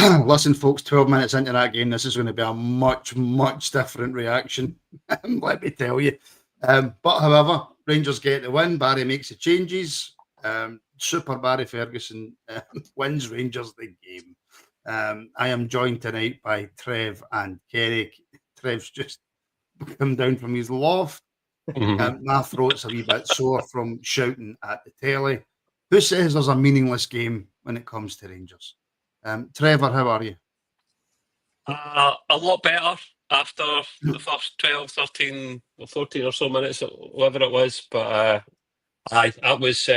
Listen, folks, 12 minutes into that game, this is going to be a much, much different reaction, let me tell you. But however, Rangers get the win. Barry makes the changes. Super Barry Ferguson wins Rangers the game. I am joined tonight by Trev and Kenny. Trev's just come down from his loft. My throat's a wee bit sore from shouting at the telly. Who says there's a meaningless game when it comes to Rangers? Trevor, how are you? A lot better after the first 12, 13, or 14 or so minutes, whatever it was. But that was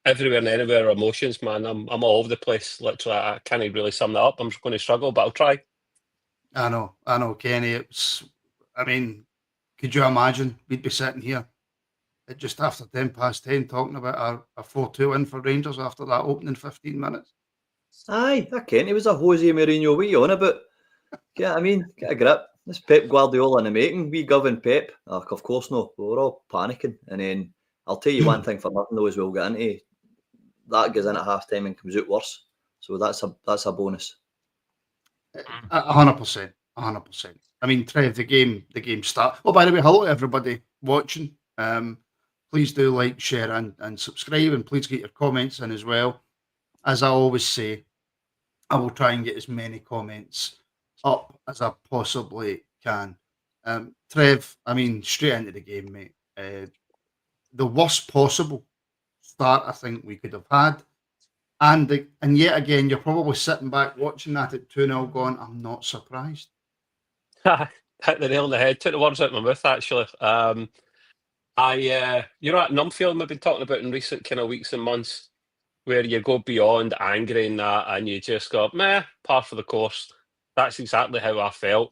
everywhere and anywhere emotions, man. I'm all over the place. Literally, I can't really sum that up. I'm just going to struggle, but I'll try. I know, Kenny. Could you imagine we'd be sitting here at just after 10 past 10 talking about a 4-2 win for Rangers after that opening 15 minutes? Aye, that Kenny was a Jose Mourinho. What are you on about? Get a grip. This Pep Guardiola in the making. We govern Pep. Of course no. We were all panicking. And then I'll tell you one thing for nothing though, as we'll get into. That goes in at half time and comes out worse. So that's a bonus. 100%. I mean, Trev, the game start. Oh, by the way, hello to everybody watching. Please do like, share, and subscribe, and please get your comments in as well. As I always say, I will try and get as many comments up as I possibly can. Trev, I mean, straight into the game, mate. The worst possible start I think we could have had. And yet again, you're probably sitting back watching that at 2-0 going, I'm not surprised. Hit the nail on the head. Took the words out of my mouth, actually. That numb we've been talking about in recent kind of weeks and months, where you go beyond angry and that, and you just go, meh, par for the course. That's exactly how I felt.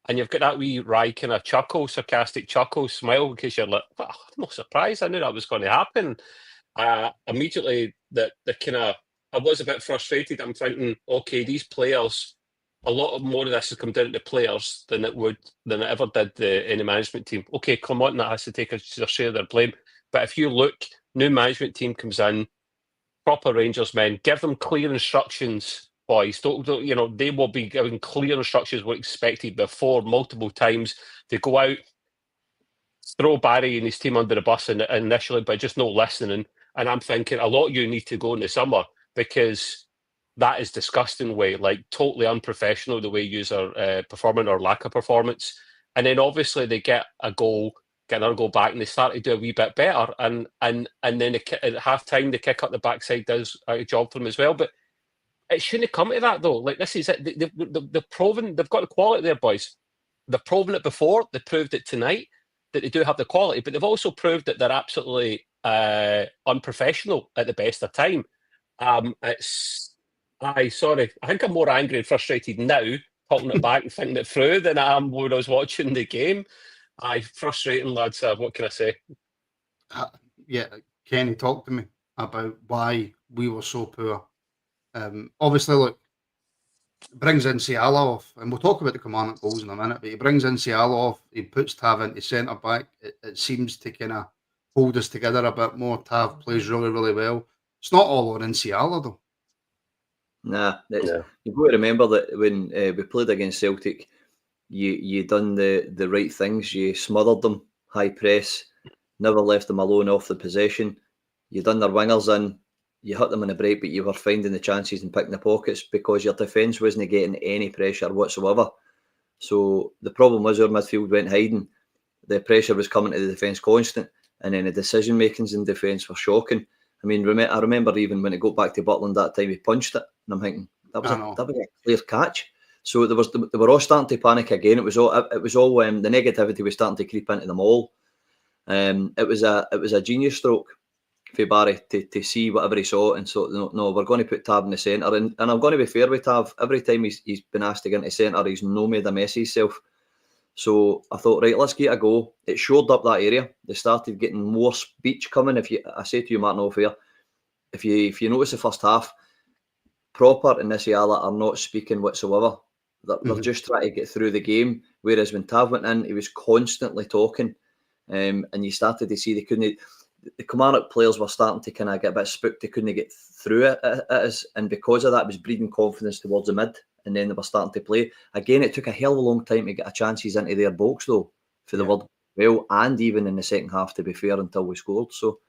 And you've got that wee wry kind of chuckle, sarcastic chuckle, smile, because you're like, well, I'm not surprised. I knew that was going to happen. Immediately, I was a bit frustrated. I'm thinking, okay, these players, a lot more of this has come down to players than it ever did any management team. Okay, Kilmarnock that has to take a share of their blame. But if you look, new management team comes in, proper Rangers men, give them clear instructions, boys. Don't they will be giving clear instructions what expected before multiple times. They go out, throw Barry and his team under the bus initially by just not listening. And I'm thinking a lot of you need to go in the summer, because that is disgusting way, like totally unprofessional the way you are performing or lack of performance. And then obviously they get another goal back, and they start to do a wee bit better. And then at half time, the kick up the backside does a job for them as well. But it shouldn't have come to that though. Like, this is it. They've proven they've got the quality there, boys. They've proven it before. They proved it tonight that they do have the quality, but they've also proved that they're absolutely unprofessional at the best of time. I think I'm more angry and frustrated now, talking it back and thinking it through, than I am when I was watching the game. Frustrating, lads. What can I say? Kenny, talk to me about why we were so poor. Obviously, look, brings in Ciala off, and we'll talk about the Kilmarnock goals in a minute, but he brings in Ciala off, he puts Tav into centre back. It seems to kind of hold us together a bit more. Tav plays really, really well. It's not all on Ciala though. Nah, you've got to remember that when we played against Celtic, you done the right things. You smothered them, high press, never left them alone off the possession. You done their wingers in, you hit them in the break, but you were finding the chances and picking the pockets because your defence wasn't getting any pressure whatsoever. So the problem was our midfield went hiding. The pressure was coming to the defence constant, and then the decision makings in defence were shocking. I mean, I remember even when it got back to Butland that time, he punched it, and I'm thinking that was a clear catch. So they were all starting to panic again. It was all the negativity was starting to creep into them all. It was a genius stroke for Barry to see whatever he saw and so no, we're going to put Tav in the centre, and I'm going to be fair with Tav. Every time he's been asked to get into centre, he's no made a mess of himself. So I thought, right, let's get a go. It shored up that area. They started getting more speech coming. I say to you, Martin, off here, if you notice the first half, Proper and Ciala are not speaking whatsoever. They're just trying to get through the game. Whereas when Tav went in, he was constantly talking, and you started to see the Kilmarnock players were starting to kind of get a bit spooked. They couldn't get through it, and because of that, it was breeding confidence towards the mid. and then they were starting to play. Again, it took a hell of a long time to get a chances into their box, though, for the word well, and even in the second half, to be fair, until we scored. So,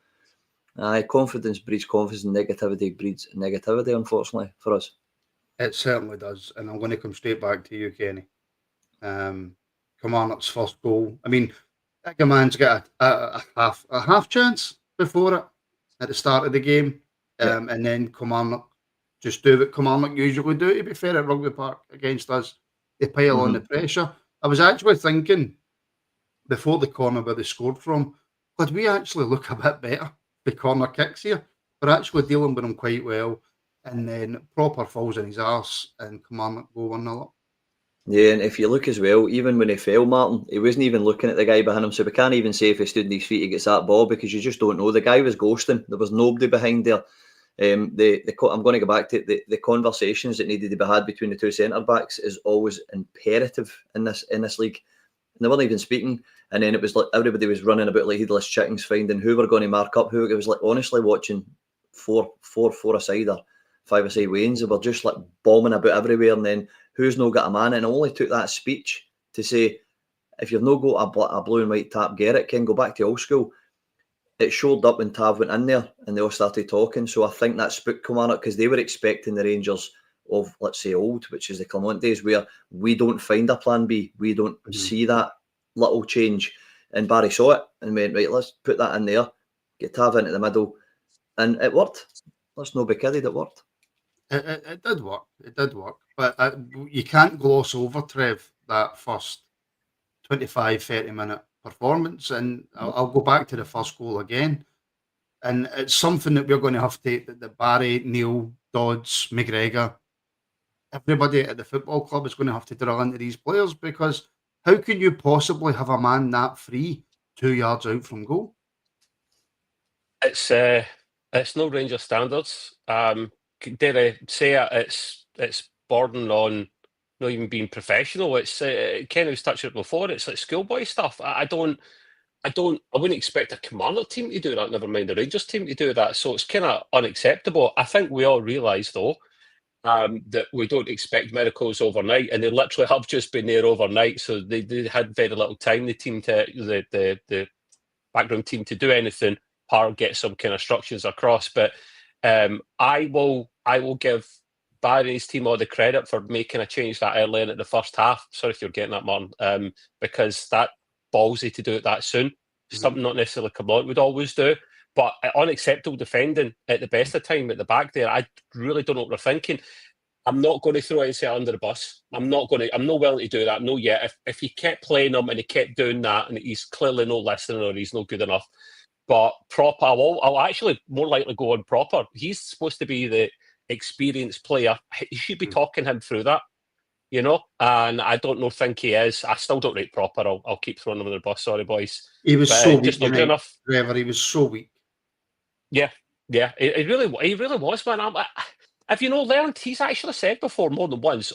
confidence breeds confidence, and negativity breeds negativity, unfortunately, for us. It certainly does. And I'm going to come straight back to you, Kenny. Kilmarnock's first goal. I mean, Igman's got a half chance before it at the start of the game. And then Kilmarnock just do what Kilmarnock usually do, to be fair, at Rugby Park against us. They pile on the pressure. I was actually thinking, before the corner where they scored from, could we actually look a bit better with corner kicks here? We're actually dealing with them quite well. And then Proper falls in his arse and Kilmarnock go 1-0 up. Yeah, and if you look as well, even when he fell, Martin, he wasn't even looking at the guy behind him. So we can't even say if he stood on his feet, he gets that ball, because you just don't know. The guy was ghosting. There was nobody behind there. I'm going to go back to the conversations that needed to be had between the two centre backs is always imperative in this league. And they weren't even speaking, and then it was like everybody was running about like headless chickens, finding who were going to mark up who. It was like honestly watching four aside or 5-a-side Waynes. They were just like bombing about everywhere, and then who's no got a man. And it only took that speech to say, if you've no got a blue and white tap, get it, Ken, go back to old school. It showed up when Tav went in there and they all started talking. So I think that spooked Kilmarnock, because they were expecting the Rangers of, let's say, old, which is the Clement days, where we don't find a plan B. We don't see that little change. And Barry saw it and went, right, let's put that in there, get Tav into the middle. And it worked. Let's not be kidded, it worked. It did work. It did work. But you can't gloss over, Trev, that first 25, 30-minute performance. And I'll go back to the first goal again. And it's something that we're going to have to, that Barry, Neil, Dodds, McGregor, everybody at the football club is going to have to drill into these players, because how can you possibly have a man that free 2 yards out from goal? It's no Ranger standards. Dare I say it's bordering on not even being professional. It's Ken was touched it before. It's like schoolboy stuff. I wouldn't expect a Kilmarnock team to do that. Never mind the Rangers team to do that. So it's kind of unacceptable. I think we all realise though that we don't expect miracles overnight, and they literally have just been there overnight. So they had very little time. The background team to do anything. Park get some kind of instructions across, but I will give Barry's team all the credit for making a change that early in at the first half. Sorry if you're getting that, Martin, because that ballsy to do it that soon, something not necessarily Kilmarnock would always do, but unacceptable defending at the best of time at the back there. I really don't know what they're thinking. I'm not going to throw anything under the bus. I'm not willing to do that. No, yet. If he kept playing him and he kept doing that, and he's clearly no listening or he's not good enough. But Proper, I'll actually more likely go on Proper. He's supposed to be the experienced player. He should be talking him through that, you know. And I don't think he is. I still don't rate Proper. I'll keep throwing him under the bus. Sorry, boys. He was so weak. Just not good enough. Trevor, he was so weak. Yeah. He really was, man. Have you learned? He's actually said before more than once.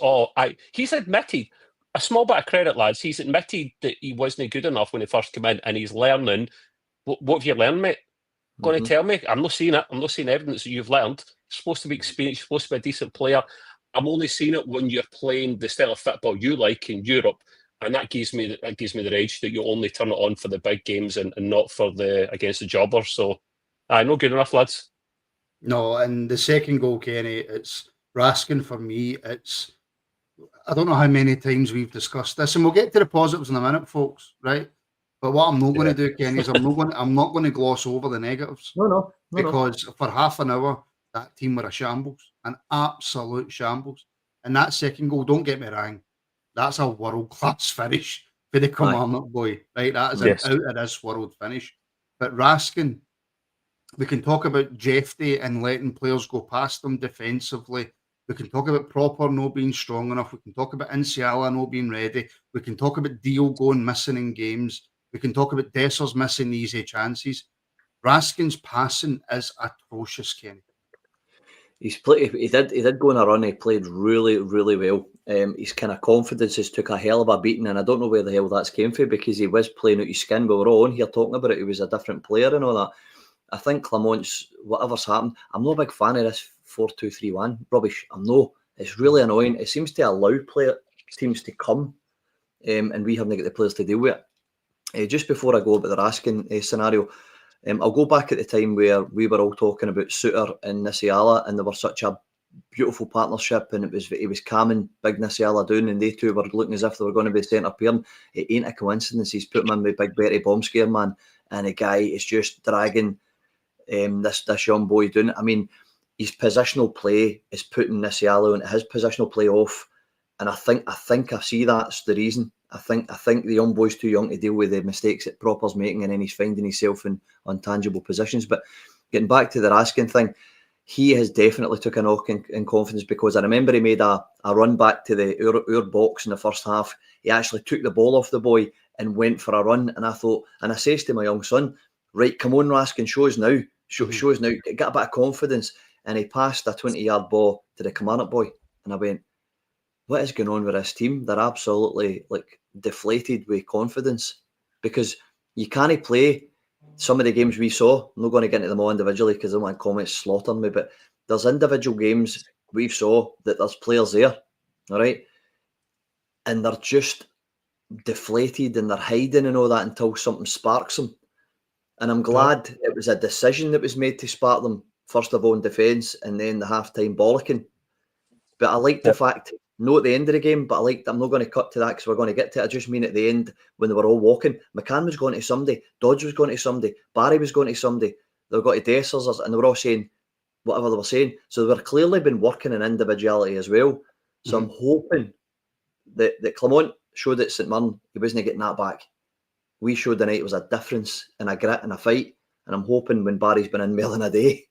He's admitted a small bit of credit, lads. He's admitted that he wasn't good enough when he first came in, and he's learning. What have you learned, mate? Going to tell me? I'm not seeing it. I'm not seeing evidence that you've learned. You're supposed to be experienced. You're supposed to be a decent player. I'm only seeing it when you're playing the style of football you like in Europe, and that gives me the rage that you only turn it on for the big games and not for against the jobbers. So, not good enough, lads. No, and the second goal, Kenny, it's Raskin for me. I don't know how many times we've discussed this, and we'll get to the positives in a minute, folks. Right? But what I'm not going to do, Kenny, is I'm not going to gloss over the negatives. No. Because for half an hour, that team were a shambles, an absolute shambles. And that second goal, don't get me wrong, that's a world-class finish for the Kilmarnock boy, right? That is an out-of-this world finish. But Raskin, we can talk about Jeffy and letting players go past them defensively. We can talk about Proper not being strong enough. We can talk about Inciala not being ready. We can talk about Dio going missing in games. We can talk about Dessers missing easy chances. Raskin's passing is atrocious, Kenny. He did go on a run. He played really, really well. His kind of confidence has took a hell of a beating, and I don't know where the hell that's came from, because he was playing out his skin. We were all on here talking about it. He was a different player and all that. I think Clement's, whatever's happened, I'm not a big fan of this 4-2-3-1 rubbish. I'm not. It's really annoying. It seems to allow teams to come, and we haven't got the players to deal with it. Just before I go about the Raskin scenario, I'll go back at the time where we were all talking about Suter and Nisiala, and they were such a beautiful partnership, and he was calming Big Nisiala down, and they two were looking as if they were going to be centre pairing. It ain't a coincidence. He's put him in with Big Betty Bombscare, man, and the guy is just dragging this young boy down. I mean, his positional play is putting Nisiala into his positional play off, and I think I see that's the reason. I think the young boy's too young to deal with the mistakes that Proper's making, and then he's finding himself in untangible positions. But getting back to the Raskin thing, he has definitely took a knock in confidence, because I remember he made a run back to our box in the first half. He actually took the ball off the boy and went for a run. And I says to my young son, right, come on, Raskin, show us now. Show us now. Get a bit of confidence. And he passed a 20-yard ball to the Kilmarnock boy. And I went, what is going on with this team? They're absolutely deflated with confidence, because you can't play some of the games we saw. I'm not going to get into them all individually because I don't want comments slaughtering me, but there's individual games we saw that there's players there, all right, and they're just deflated and they're hiding and all that until something sparks them. And I'm glad it was a decision that was made to spark them, first of all in defence and then the half-time bollocking. But I like the fact, no at the end of the game, but I'm not going to cut to that because we're going to get to it. I just mean at the end when they were all walking, McCann was going to somebody, Dodge was going to somebody, Barry was going to somebody, they were going to Dessers, and they were all saying whatever they were saying. So they were clearly been working in individuality as well. So I'm hoping that Clement showed at St Mirren he wasn't getting that back. We showed the night it was a difference in a grit and a fight, and I'm hoping when Barry's been in more than a day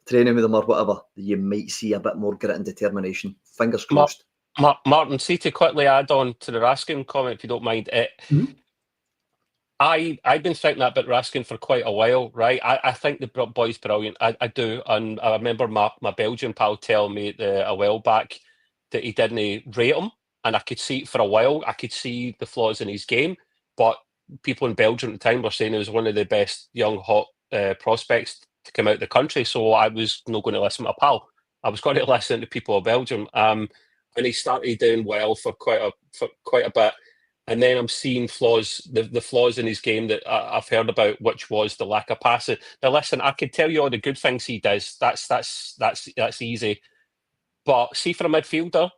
training with them or whatever, you might see a bit more grit and determination. Fingers crossed. Martin, see, to quickly add on to the Raskin comment, if you don't mind, I've been thinking that about Raskin for quite a while, right? I think the boy's brilliant. I do. And I remember my Belgian pal telling me a while back that he didn't rate him. And I could see it for a while. I could see the flaws in his game. But people in Belgium at the time were saying he was one of the best young, hot prospects to come out of the country. So I was not going to listen to my pal. I was going to listen to people of Belgium. And he started doing well for quite a bit. And then I'm seeing flaws, the flaws in his game that I've heard about, which was the lack of passing. Now, listen, I could tell you all the good things he does. That's easy. But see, for a midfielder,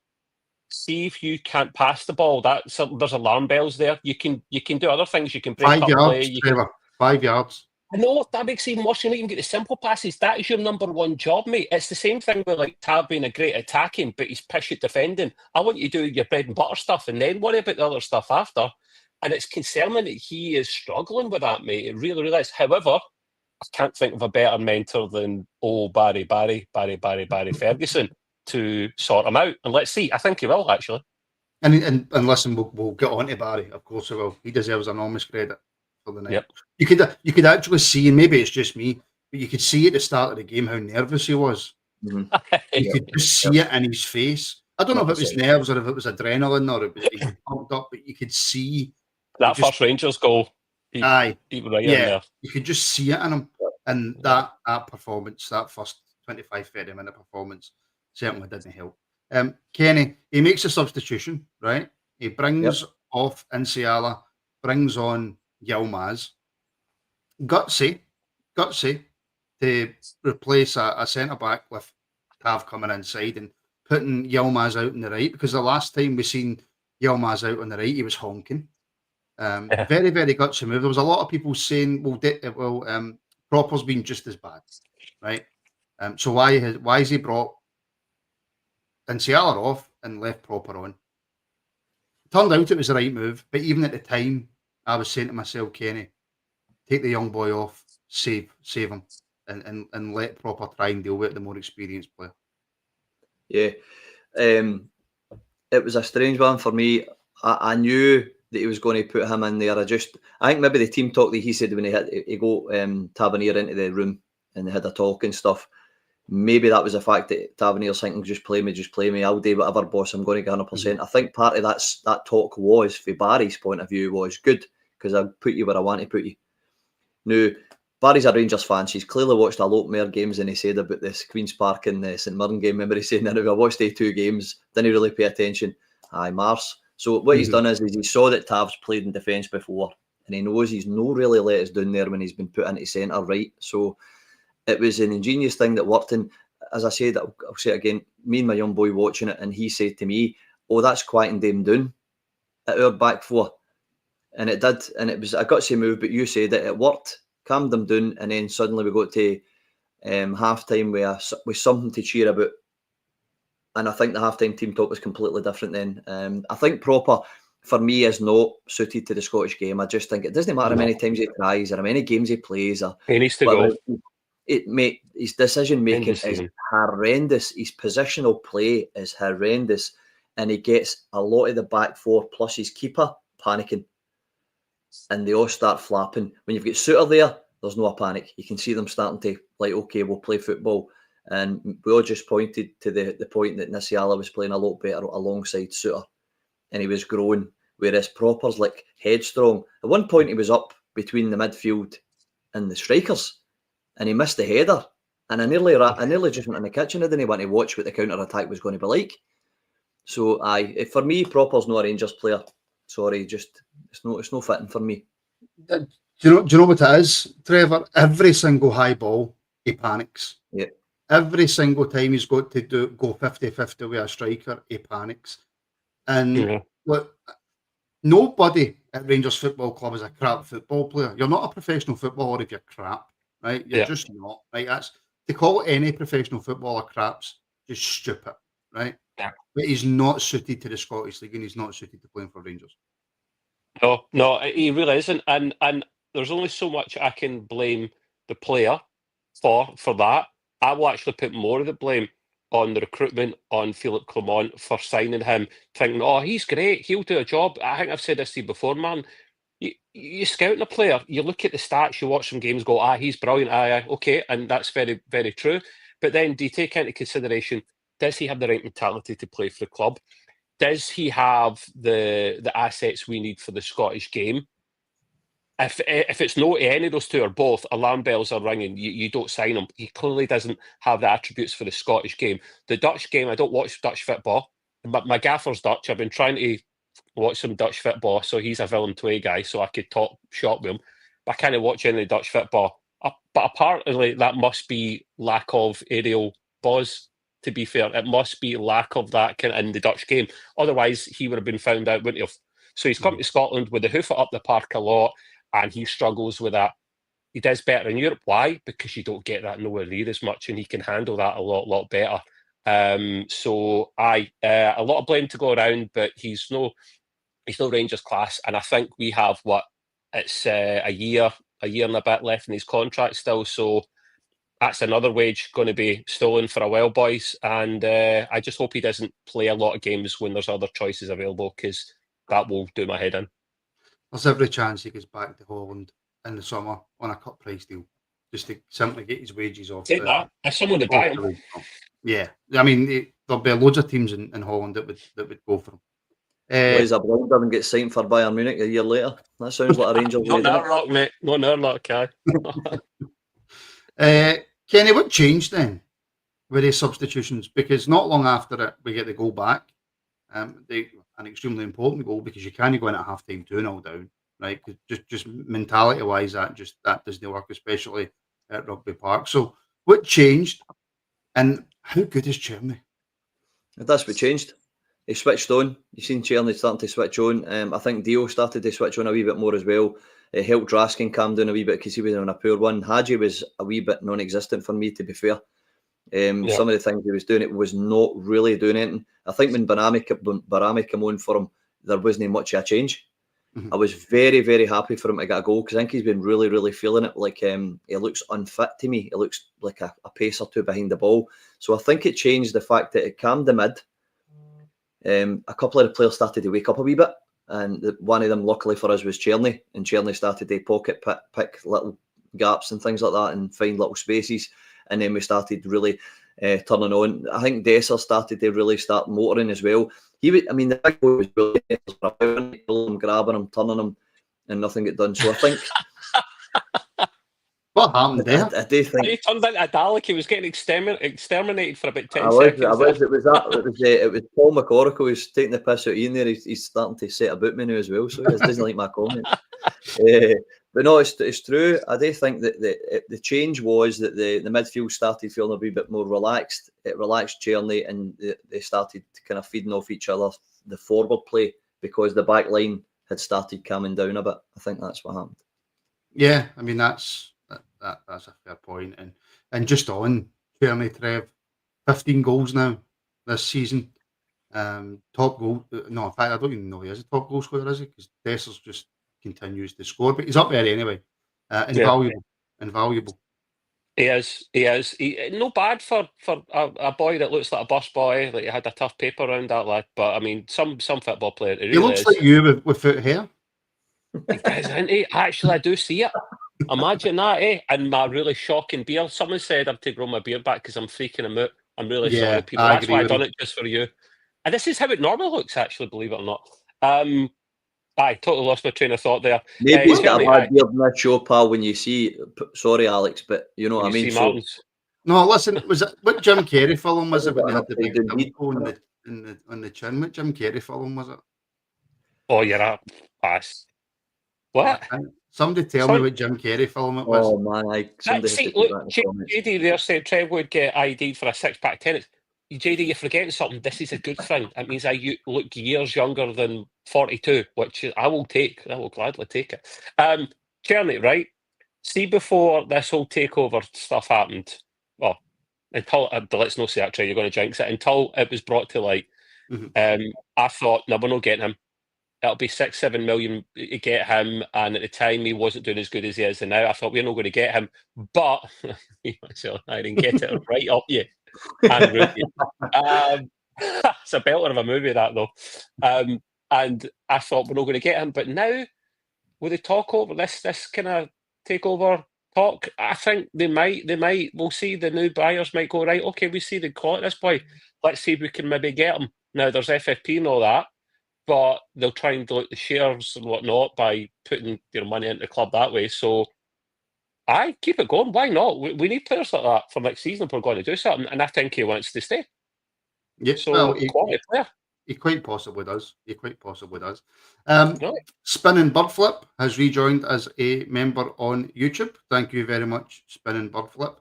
see if you can't pass the ball. There's alarm bells there. You can do other things. You can break 5 up yards, play. Trevor. 5 yards. I know, that makes it even worse. You don't even get the simple passes. That is your number one job, mate. It's the same thing with Tab being a great attacking, but he's pish at defending. I want you to do your bread and butter stuff and then worry about the other stuff after. And it's concerning that he is struggling with that, mate. It really, really is. However, I can't think of a better mentor than Barry Ferguson to sort him out. And let's see. I think he will, actually. And listen, we'll get on to Barry. Of course he will. He deserves enormous credit for the night. Yep. You could actually see, and maybe it's just me, but you could see at the start of the game how nervous he was. You could just see it in his face. I don't know if it was nerves or if it was adrenaline or if he was pumped up, but you could see that first Rangers goal. He was right in there. You could just see it in him. And that performance, that first 25-30 minute performance, certainly didn't help. Kenny, he makes a substitution, right? He brings off Nsiala, brings on Yilmaz. Gutsy to replace a centre-back with Tav coming inside and putting Yilmaz out on the right, because the last time we seen Yilmaz out on the right, he was honking. Very, very gutsy move. There was a lot of people saying, Proper's been just as bad, right? So why has he brought Nsiala off and left Proper on? Turned out it was the right move, but even at the time, I was saying to myself, Kenny, take the young boy off, save him, and let Proper try and deal with the more experienced player. Yeah, it was a strange one for me. I knew that he was going to put him in there. I think maybe the team talk that he said when he go Tavernier into the room and they had a talk and stuff. Maybe that was the fact that Tavernier's thinking, just play me. I'll do whatever, boss. I'm going to get 100%. I think part of that talk was, for Barry's point of view, was good because I put you where I want to put you. Now, Barry's a Rangers fan. She's clearly watched a lot more games than he said about this Queen's Park and the St Mirren game. Remember he saying that, I watched the 2 games, didn't really pay attention. Aye, Mars. So what he's done is he saw that Tav's played in defence before, and he knows he's no really let us down there when he's been put into centre right. So it was an ingenious thing that worked. And as I said, I'll say it again, me and my young boy watching it, and he said to me, oh, that's quieting them down at our back 4. And it did. And it was a gutsy move, but you said that it worked, calmed them down, and then suddenly we got to half-time with something to cheer about. And I think the half-time team talk was completely different then. I think Proper, for me, is not suited to the Scottish game. I just think it doesn't matter how many times he tries or how many games he plays. Or he needs to go. His decision-making is horrendous. His positional play is horrendous. And he gets a lot of the back 4 plus his keeper panicking. And they all start flapping. When you've got Suter there, there's no panic. You can see them starting to, like, okay, we'll play football. And we all just pointed to the point that Nisiala was playing a lot better alongside Suter. And he was growing, whereas Proper's like headstrong. At one point, he was up between the midfield and the strikers, and he missed the header. And I nearly just went in the kitchen. I didn't want to watch what the counter-attack was going to be like. So, for me, Proper's not a Rangers player. Sorry, just it's no fitting for me. Do you know what it is, Trevor? Every single high ball, he panics. Yeah. Every single time he's got to go 50-50 with a striker, he panics. And look, nobody at Rangers Football Club is a crap football player. You're not a professional footballer if you're crap, right? You're just not, right? That's to call any professional footballer crap's just stupid, right? Yeah. But he's not suited to the Scottish League, and he's not suited to playing for Rangers. No, he really isn't. And there's only so much I can blame the player for that. I will actually put more of the blame on the recruitment, on Philip Clement for signing him, thinking, oh, he's great, he'll do a job. I think I've said this to you before, man. You scouting a player, you look at the stats, you watch some games, go, he's brilliant, okay, and that's very, very true. But then do you take into consideration, does he have the right mentality to play for the club? Does he have the assets we need for the Scottish game? If it's no any of those two or both, alarm bells are ringing. You don't sign him. He clearly doesn't have the attributes for the Scottish game. The Dutch game, I don't watch Dutch football. My gaffer's Dutch. I've been trying to watch some Dutch football, so he's a Willem II guy, so I could talk shop with him. But I can't watch any Dutch football. But apparently that must be lack of aerial buzz, to be fair. It must be lack of that kind of in the Dutch game. Otherwise, he would have been found out, wouldn't he have? So he's come to Scotland with the hoof it up the park a lot, and he struggles with that. He does better in Europe. Why? Because you don't get that nowhere near as much, and he can handle that a lot better. So a lot of blame to go around, but he's no Rangers class. And I think we have it's a year and a bit left in his contract still. So that's another wage going to be stolen for a while, boys. And I just hope he doesn't play a lot of games when there's other choices available, because that will do my head in. There's every chance he goes back to Holland in the summer on a cut price deal, just to simply get his wages off. Take that. If someone to buy him. Yeah, I mean, there'll be loads of teams in Holland that would go for him. He's a blunder and get signed for Bayern Munich a year later. That sounds like a Rangers. Not our luck, mate. Not our luck, Kenny, what changed then with these substitutions? Because not long after it, we get the goal back. An extremely important goal, because you can't go in at half-time 2-0 down, right? Just mentality-wise, that doesn't work, especially at Rugby Park. So what changed, and how good is Cherny? That's what changed. He switched on. You've seen Cherny starting to switch on. I think Dio started to switch on a wee bit more as well. It helped Raskin calm down a wee bit because he was on a poor one. Hadji was a wee bit non-existent for me, to be fair. Some of the things he was doing, it was not really doing anything. I think when Byamy came on for him, there wasn't much of a change. I was very, very happy for him to get a goal, because I think he's been really, really feeling it. Like he looks unfit to me. He looks like a pace or two behind the ball. So I think it changed the fact that it calmed the mid. A couple of the players started to wake up a wee bit, and one of them, luckily for us, was Cherny, and Cherny started to pocket pick little gaps and things like that and find little spaces. And then we started really turning on. I think Dessers started to really start motoring as well. The big boy was brilliant. Grabbing him, turning him, and nothing got done. So I think What happened there? I do think he turned into a Dalek. He was getting exterminated for about 10 I was. seconds. It was Paul McCorrick who's taking the piss out of Ian there. He's starting to set about me now as well, so he doesn't like my comments. But no, it's true. I do think that the change was that the midfield started feeling a wee bit more relaxed. It relaxed Tierney, and they started kind of feeding off each other, the forward play, because the back line had started calming down a bit. I think that's what happened. Yeah, I mean that's a fair point. And just on Kenny and Trev, 15 goals now this season. Top goal. No, in fact, I don't even know he is a top goal scorer, is he? Because Dessers just continues to score, but he's up there anyway. Invaluable. He is. Not bad for a boy that looks like a bus boy. Like he had a tough paper around that lad. But I mean, some football player. He looks like you without hair. He does, isn't he? Actually, I do see it. Imagine that, eh? And my really shocking beard. Someone said I'm to grow my beard back because I'm freaking him out. I'm really sorry, people. That's why I done it, just for you. And this is how it normally looks, actually, believe it or not. I totally lost my train of thought there. Maybe he's got a bad beard in that show, pal, when you see... Sorry, Alex, but you know what I mean? So, no, listen, was it... What Jim Carrey film was it when they had the big dimple on the chin? What Jim Carrey film was it? Oh, you're a pass. What? Somebody tell me what Jim Carrey film it was. Oh, man, JD there said Trev would get ID'd for a 6-pack tennis. JD, you're forgetting something. This is a good thing. It means I look years younger than 42, which I will take. I will gladly take it. Tierney, right? See, before this whole takeover stuff happened, well, until let's not say that, Trev, you're going to jinx it. Until it was brought to light, I thought, no, we're not getting him. It'll be 6-7 million to get him, and at the time he wasn't doing as good as he is, and now I thought we're not going to get him. But I didn't get it right up yet. It's a belter of a movie, that though. And I thought we're not going to get him, but now with the talk over this kind of takeover talk, I think they might. We'll see the new buyers might go, right, okay, we see the quality of this boy. Let's see if we can maybe get him. Now there's FFP and all that, but they'll try and dilute the shares and whatnot by putting their money into the club that way. So I keep it going. Why not? We need players like that for next season if we're going to do something, and I think he wants to stay. Yeah, so well, quality player. He quite possibly does. Spinning Bird Flip has rejoined as a member on YouTube. Thank you very much, Spinning Bird Flip.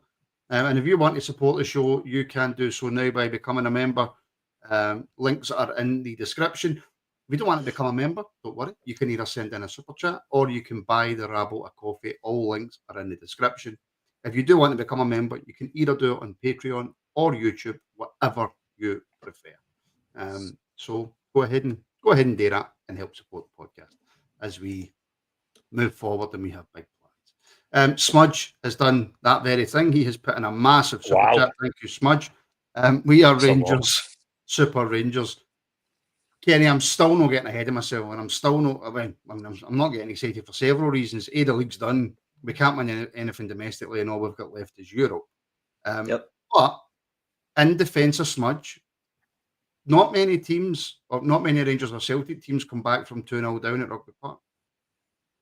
And if you want to support the show, you can do so now by becoming a member. Links are in the description. If you don't want to become a member, don't worry. You can either send in a super chat or you can buy the Rabble a coffee. All links are in the description. If you do want to become a member, you can either do it on Patreon or YouTube, whatever you prefer. So go ahead and do that and help support the podcast as we move forward and we have big plans. Smudge has done that very thing. He has put in a massive super chat. Thank you, Smudge. We are Rangers, Super Rangers. Kenny, I'm still not getting ahead of myself, and I'm still not. I'm not getting excited for several reasons. The league's done. We can't win anything domestically, and all we've got left is Europe. But in defence of Smudge, not many teams, or not many Rangers or Celtic teams, come back from 2-0 down at Rugby Park.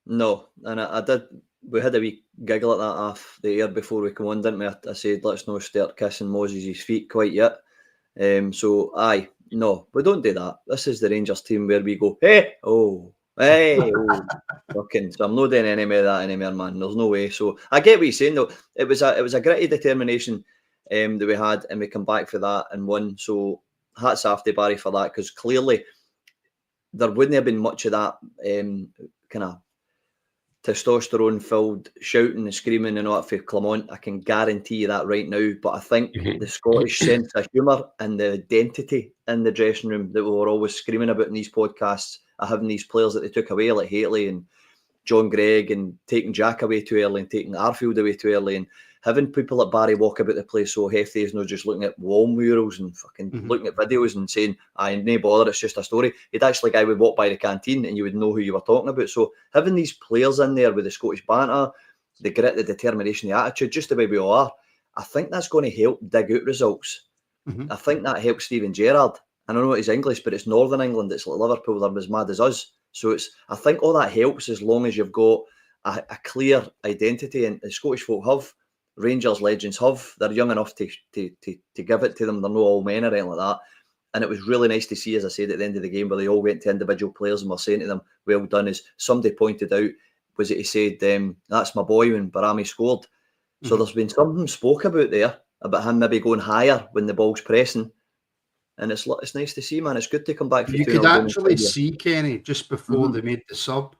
No, and I did. We had a wee giggle at that off the air before we come on, didn't we? I said, let's not start kissing Moses' feet quite yet. No, we don't do that. This is the Rangers team where we go, fucking. So I'm not doing any of that anymore, man. There's no way. So I get what you're saying, though. It was a gritty determination that we had, and we come back for that and won. So hats off to Barry for that, because clearly there wouldn't have been much of that kind of testosterone-filled shouting and screaming and all that for Clermont. I can guarantee you that right now. But I think the Scottish sense of humour and the identity in the dressing room that we were always screaming about in these podcasts, are having these players that they took away, like Hateley and John Gregg, and taking Jack away too early and taking Arfield away too early, and having people like Barry walk about the place so hefty is not just looking at wall murals and fucking looking at videos and saying, no bother, it's just a story. He'd actually, guy would walk by the canteen and you would know who you were talking about. So having these players in there with the Scottish banter, the grit, the determination, the attitude, just the way we all are, I think that's going to help dig out results. I think that helps Steven Gerrard. I don't know what he's English, but it's Northern England. It's like Liverpool, they're as mad as us. So I think all that helps as long as you've got a clear identity, and the Scottish folk have, Rangers legends have. They're young enough to give it to them. They're not all men or anything like that. And it was really nice to see, as I said, at the end of the game, where they all went to individual players and were saying to them, well done. As somebody pointed out, was it he said, that's my boy when Byamy scored. So there's been something spoke about there, about him maybe going higher when the ball's pressing. And it's nice to see, man. It's good to come back. You could actually see, Kenny, just before they made the sub,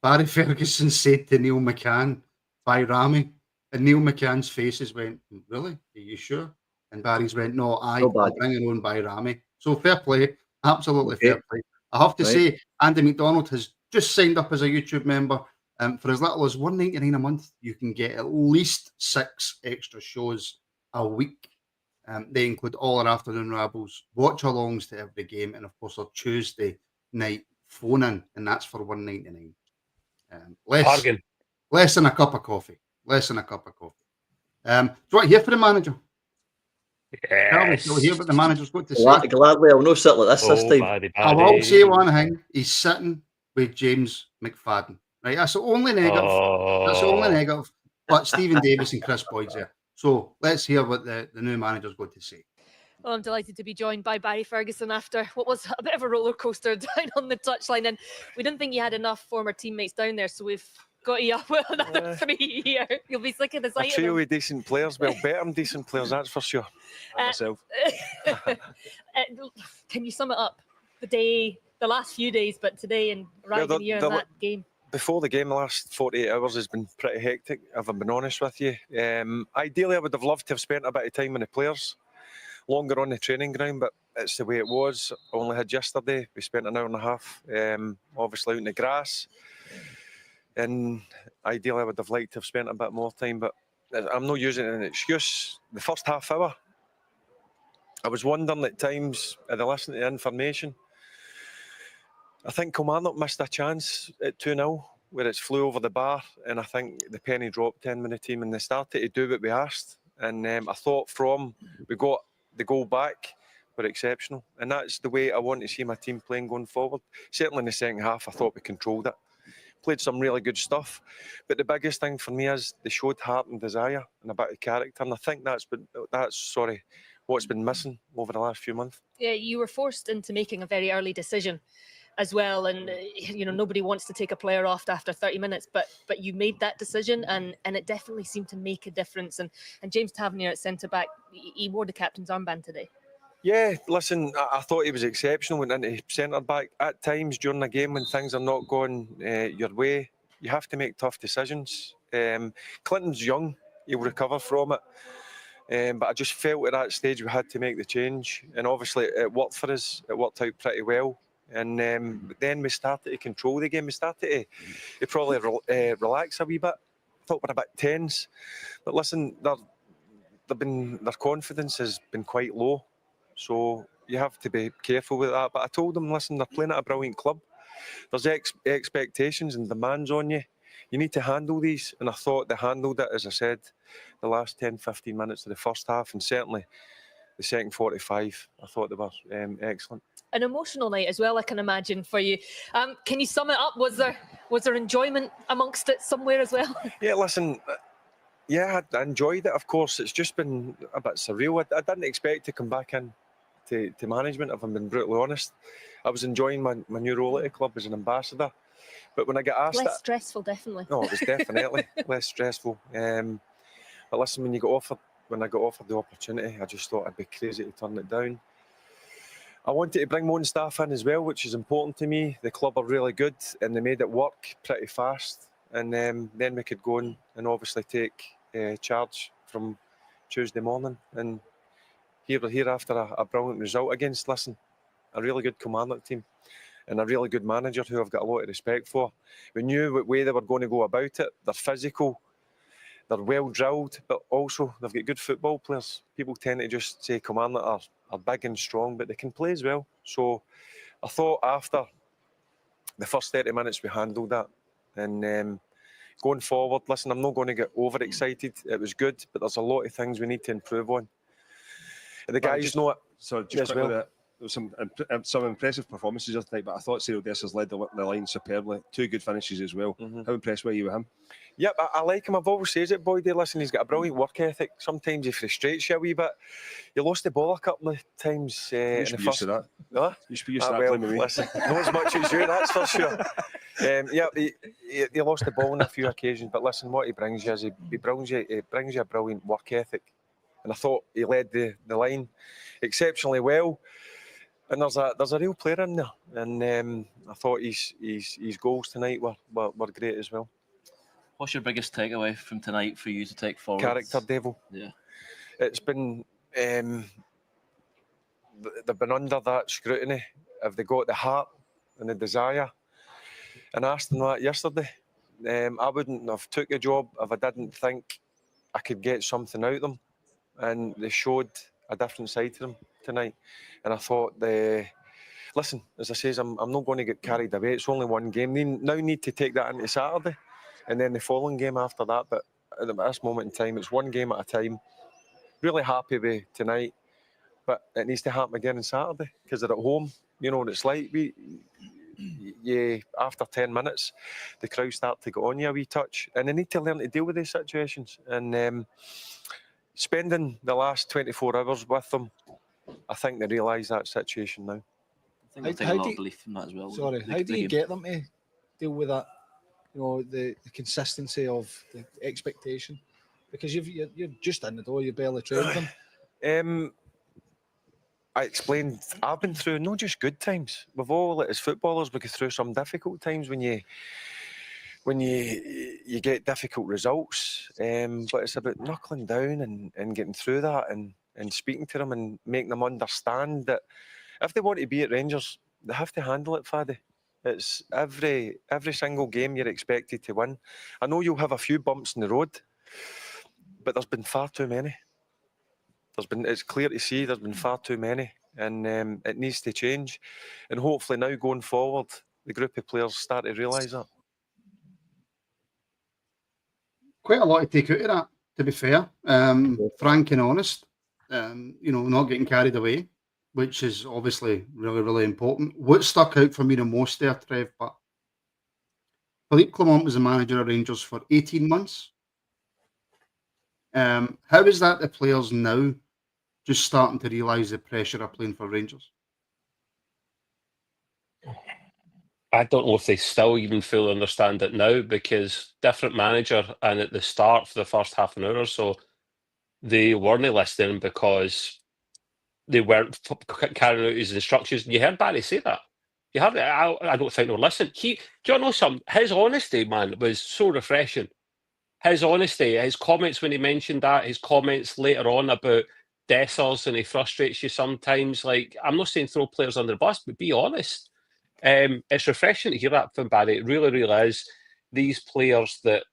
Barry Ferguson said to Neil McCann, Byamy, and Neil McCann's faces went, really? Are you sure? And Barry's went, no, I'll bring it on Byamy. So fair play, absolutely fair play. I have to say, Andy McDonald has just signed up as a YouTube member. For as little as $1.99 a month, you can get at least 6 extra shows a week. They include all our afternoon rabbles, watch-alongs to every game, and of course our Tuesday night phone-in, and that's for $1.99. Bargain. Less than a cup of coffee. Less than a cup of coffee. Do you want to hear from the manager? Yes. We'll hear what the manager's got to say. Gladly, I'll not sit like this time. Baddy. I will say one thing. He's sitting with James McFadden. Right, that's the only negative. That's the only negative. But Stephen Davis and Chris Boyd's there. So let's hear what the new manager's got to say. Well, I'm delighted to be joined by Barry Ferguson after what was a bit of a roller coaster down on the touchline. And we didn't think you had enough former teammates down there, so we've got you up with another 3 here. You'll be sick of the sight of them. A trio of decent players. Well, better than decent players, that's for sure. Myself. Can you sum it up? The last few days, but today and riding here in that game. Before the game, the last 48 hours has been pretty hectic, if I'm being honest with you. Ideally, I would have loved to have spent a bit of time with the players, longer on the training ground, but it's the way it was. I only had yesterday. We spent an hour and a half, obviously out in the grass. And ideally, I would have liked to have spent a bit more time, but I'm not using it as an excuse. The first half hour, I was wondering at times, as I listened to the information, I think Kilmarnock missed a chance at 2-0 where it's flew over the bar, and I think the penny dropped 10 with the team, and they started to do what we asked. And I thought we got the goal back, were exceptional, and that's the way I want to see my team playing going forward. Certainly in the second half, I thought we controlled it, played some really good stuff, but the biggest thing for me is they showed heart and desire and a bit of character, and I think that's what's been missing over the last few months. Yeah, you were forced into making a very early decision as well, and nobody wants to take a player off after 30 minutes, but you made that decision, and it definitely seemed to make a difference. And James Tavernier at centre back, he wore the captain's armband today. Yeah, listen, I thought he was exceptional. Went into centre back at times during the game when things are not going your way. You have to make tough decisions. Clinton's young; he'll recover from it. But I just felt at that stage we had to make the change, and obviously it worked for us. It worked out pretty well. And then we started to control the game. We started to probably relax a wee bit. I thought we're a bit tense. But listen, their confidence has been quite low. So you have to be careful with that. But I told them, listen, they're playing at a brilliant club. There's expectations and demands on you. You need to handle these. And I thought they handled it, as I said, the last 10, 15 minutes of the first half. And certainly the second 45, I thought they were excellent. An emotional night as well, I can imagine, for you. Can you sum it up? Was there enjoyment amongst it somewhere as well? Yeah, listen, I enjoyed it, of course. It's just been a bit surreal. I didn't expect to come back in to management, if I'm being brutally honest. I was enjoying my new role at the club as an ambassador. But when I get asked less stressful, definitely. No, it was definitely less stressful. But listen, when I got offered the opportunity, I just thought I'd be crazy to turn it down. I wanted to bring my own staff in as well, which is important to me. The club are really good, and they made it work pretty fast. And then we could go and obviously take charge from Tuesday morning. And here we're here after a brilliant result against, a really good Kilmarnock team and a really good manager who I've got a lot of respect for. We knew what way they were going to go about it. They're physical, they're well drilled, but also they've got good football players. People tend to just say Kilmarnock are big and strong, but they can play as well. So I thought after the first 30 minutes we handled that. And going forward, I'm not going to get overexcited. It was good, but there's a lot of things we need to improve on. And the guys know it. So just quickly, was some impressive performances just tonight, but I thought Cyril Dessers led the line superbly. 2 good finishes as well. How impressed were you with him? Yep, I like him. I've always said it, boy. Listen, he's got a brilliant work ethic. Sometimes he frustrates you a wee bit. You lost the ball a couple of times You should be used to that. Huh? You should be used to that. Well, listen, not as much as you, that's for sure. He lost the ball on a few occasions, but listen, what he brings you is he brings you a brilliant work ethic. And I thought he led the line exceptionally well. And there's a real player in there. And I thought his goals tonight were great as well. What's your biggest takeaway from tonight for you to take forward? Character, Devil. Yeah. It's been... they've been under that scrutiny. Have they got the heart and the desire? And I asked them that yesterday. I wouldn't have took a job if I didn't think I could get something out of them. And they showed a different side to them tonight. And I thought, listen, as I says, I'm not going to get carried away. It's only one game. They now need to take that into Saturday and then the following game after that. But at this moment in time, it's one game at a time. Really happy with tonight. But it needs to happen again on Saturday because they're at home. You know what it's like. After 10 minutes, the crowd start to go on you a wee touch. And they need to learn to deal with these situations. And spending the last 24 hours with them, I think they realise that situation now. I think they'll take a lot of belief from that as well. Sorry, how do you get them to deal with that? You know, the consistency of the expectation, because you're just in the door, you're barely trained them. I explained, I've been through not just good times. We've all, as footballers, we go through some difficult times when you get difficult results. But it's about knuckling down and getting through that and speaking to them and making them understand that if they want to be at Rangers, they have to handle it, Faddy. It's every single game you're expected to win. I know you'll have a few bumps in the road, but there's been far too many. It's clear to see there's been far too many, and it needs to change. And hopefully now going forward, the group of players start to realise that. Quite a lot to take out of that, to be fair. Frank and honest, not getting carried away, which is obviously really, really important. What stuck out for me the most there, Trev, but Philippe Clement was the manager of Rangers for 18 months. How is that the players now just starting to realise the pressure of playing for Rangers? I don't know if they still even fully understand it now, because different manager, and at the start for the first half an hour or so, they weren't listening because they weren't carrying out his instructions. You heard Barry say that. You heard it. I don't think they'll listen. Do you know something? His honesty, man, was so refreshing. His honesty, his comments when he mentioned that, his comments later on about Dessers, and he frustrates you sometimes. Like, I'm not saying throw players under the bus, but be honest. It's refreshing to hear that from Barry. It really, really is. These players that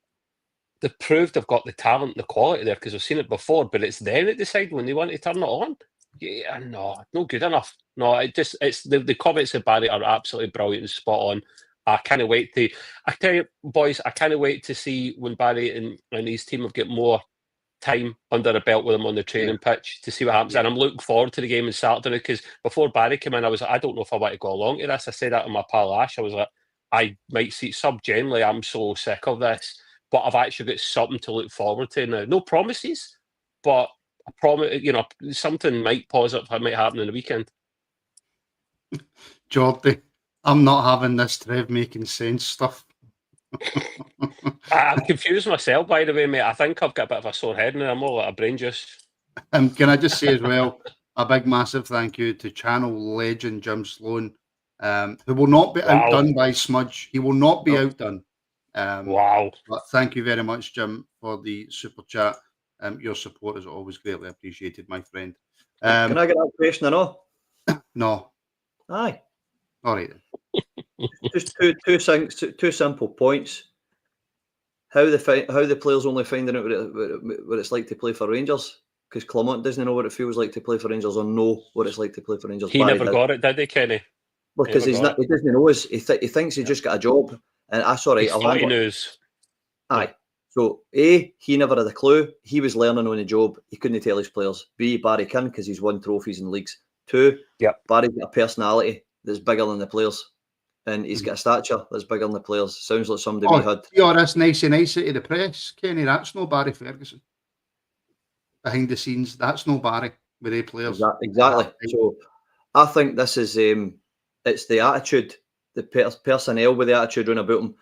they've proved they've got the talent and the quality there, because we've seen it before, but it's them that decide when they want to turn it on. Yeah, no, not good enough. No, it's the comments of Barry are absolutely brilliant and spot on. I can't wait to. I tell you, boys, I can't wait to see when Barry and his team have got more time under the belt with him on the training pitch to see what happens. And I'm looking forward to the game on Saturday, because before Barry came in, I was like, I don't know if I want to go along to this. I said that to my pal Ash. I was like, I might see generally. I'm so sick of this, but I've actually got something to look forward to now. No promises, but I promise, something might positive might happen in the weekend. Jordy, I'm not having this Trev making sense stuff. I'm confused myself, by the way, mate. I think I've got a bit of a sore head now. I'm all out of brain juice. Can I just say as well, a big massive thank you to channel legend Jim Sloan, who will not be outdone by Smudge. He will not be outdone. Wow. But thank you very much, Jim, for the super chat. Your support is always greatly appreciated, my friend. Can I get that question or no? No. Aye. All right then. Just two simple points. How the players only finding out what it's like to play for Rangers, because Clement doesn't know what it feels like to play for Rangers, or know what it's like to play for Rangers. He never got it, did he, Kenny? Because he doesn't know. He thinks he just got a job. And he knows. Aye. So A, he never had a clue. He was learning on the job. He couldn't tell his players. B, Barry can, because he's won trophies and leagues. Two, Yep. Barry's got a personality that's bigger than the players. And he's got a stature that's bigger than the players. Sounds like somebody we had. You're this nicey to the press, Kenny. That's no Barry Ferguson. Behind the scenes, that's no Barry with the players. Exactly. So I think this is it's the attitude, the personnel with the attitude round about them.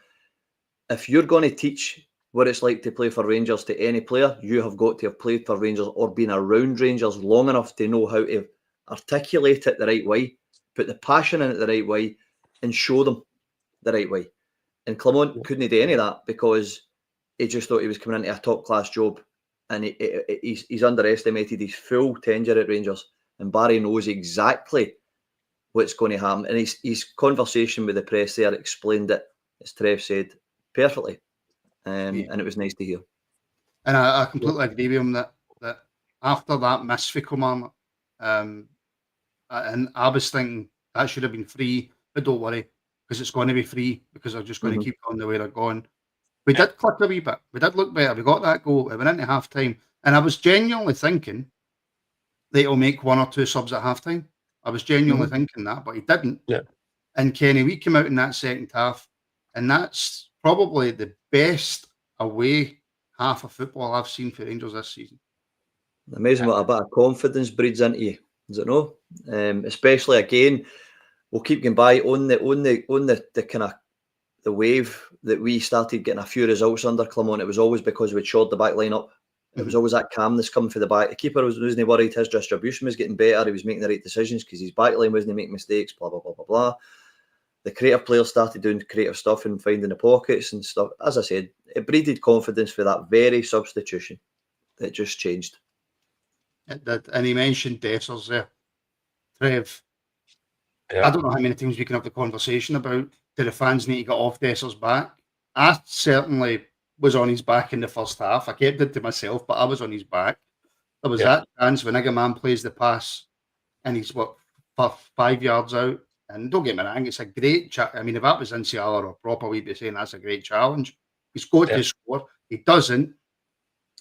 If you're going to teach what it's like to play for Rangers to any player, you have got to have played for Rangers or been around Rangers long enough to know how to articulate it the right way, put the passion in it the right way, and show them the right way. And Clement couldn't do any of that because he just thought he was coming into a top-class job, and he's underestimated his full tenure at Rangers. And Barry knows exactly what's going to happen. And his conversation with the press there explained it, as Trev said, perfectly. And it was nice to hear. And I completely agree with him that after that miss for Kilmarnock, and I was thinking that should have been free, but don't worry, because it's going to be free, because they're just going to keep going the way they're going. We did click a wee bit. We did look better. We got that goal. It went into half time. And I was genuinely thinking that he'll make one or two subs at half time. I was genuinely thinking that, but he didn't. Yeah. And Kenny, we came out in that second half, and that's probably the best away half of football I've seen for Rangers this season. Amazing what a bit of confidence breeds into you, is it no? Especially again, we'll keep going by on the kind of the wave that we started getting a few results under Clement. It was always because we'd shored the back line up. It was always that calmness coming for the back. The keeper wasn't worried. His distribution was getting better. He was making the right decisions because his back line wasn't making mistakes. Blah blah blah blah blah. The creative players started doing creative stuff and finding the pockets and stuff. As I said, it breeded confidence for that very substitution that just changed. It did. And he mentioned Dessers there. Trev, Yeah. I don't know how many times we can have the conversation about, do the fans need to get off Dessers' back? I certainly was on his back in the first half. I kept it to myself, but I was on his back. There was that chance when Igman plays the pass and he's 5 yards out. And don't get me wrong, it's a great I mean, if that was Insiala or proper, we'd be saying that's a great challenge. He's got to score. He doesn't.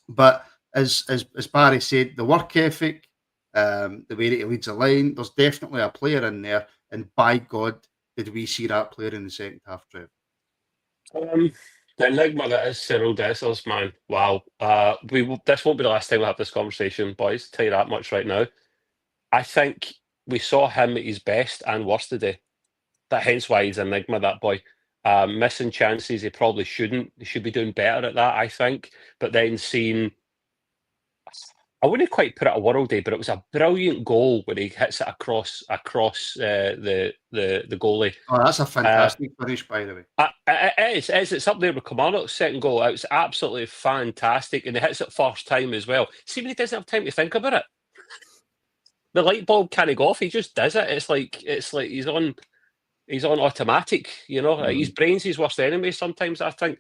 But as Barry said, the work ethic, the way that he leads a line, there's definitely a player in there. And by God, did we see that player in the second half, Trev? The enigma that is Cyril Dessers, man. Wow. This won't be the last time we have this conversation, boys. Tell you that much right now. I think we saw him at his best and worst today. Hence why he's an enigma, that boy. Missing chances, he probably shouldn't. He should be doing better at that, I think. But then seeing, I wouldn't quite put it a worldie, but it was a brilliant goal when he hits it across the goalie. Oh, that's a fantastic finish, by the way. It is. It's up there with Kilmarnock's second goal. It was absolutely fantastic, and he hits it first time as well. See when he doesn't have time to think about it. The light bulb can't go off. He just does it. It's like he's on automatic. You know, his brain's his worst enemy sometimes, I think.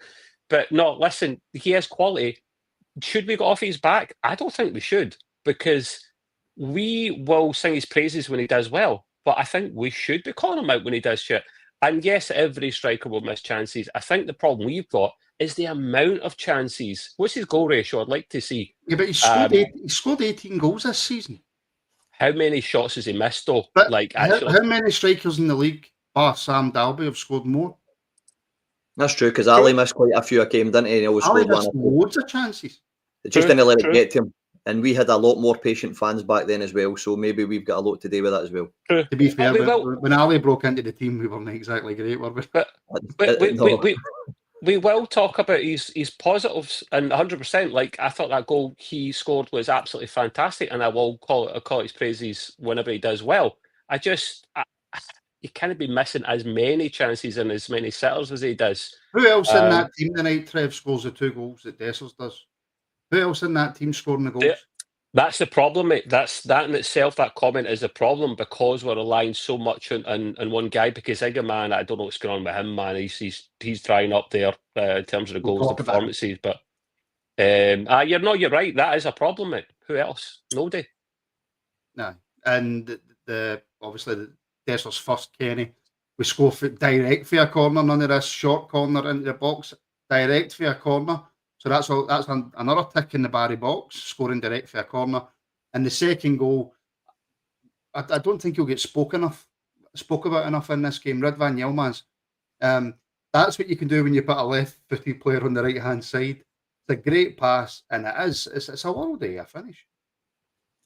But no, listen, he has quality. Should we go off his back? I don't think we should, because we will sing his praises when he does well. But I think we should be calling him out when he does shit. And yes, every striker will miss chances. I think the problem we've got is the amount of chances. What's his goal ratio? I'd like to see. Yeah, but he scored 18 goals this season. How many shots has he missed, though? But like, actually, how many strikers in the league, bar Sam Dalby, have scored more? That's true, because Ali missed quite a few a game, didn't he? And he always Ali scored missed one. loads of chances. It just didn't let it get to him. And we had a lot more patient fans back then as well, so maybe we've got a lot to do with that as well. True. To be fair, when Ali broke into the team, we weren't exactly great, were we? But we will talk about his positives, and 100%. Like, I thought that goal he scored was absolutely fantastic, and I will call his praises whenever he does well. He can't be missing as many chances and as many setters as he does. Who else in that team tonight, Trev, scores the 2 goals that Dessers does? Who else in that team scoring the goals? That's the problem, mate. That in itself, that comment is a problem, because we're relying so much on one guy. Because Igman, I don't know what's going on with him, man. He's trying up there in terms of the goals and performances. But you're right. That is a problem, mate. Who else? Nobody. No, and obviously the Dessers first, Kenny. We score direct for a corner. None of this short corner into the box. Direct for a corner. So that's another tick in the Barry box, scoring direct for a corner. And the second goal, I don't think he'll get spoke about enough in this game. Ridvan Yilmaz. That's what you can do when you put a left-footed player on the right-hand side. It's a great pass, and it's a worldie, a finish.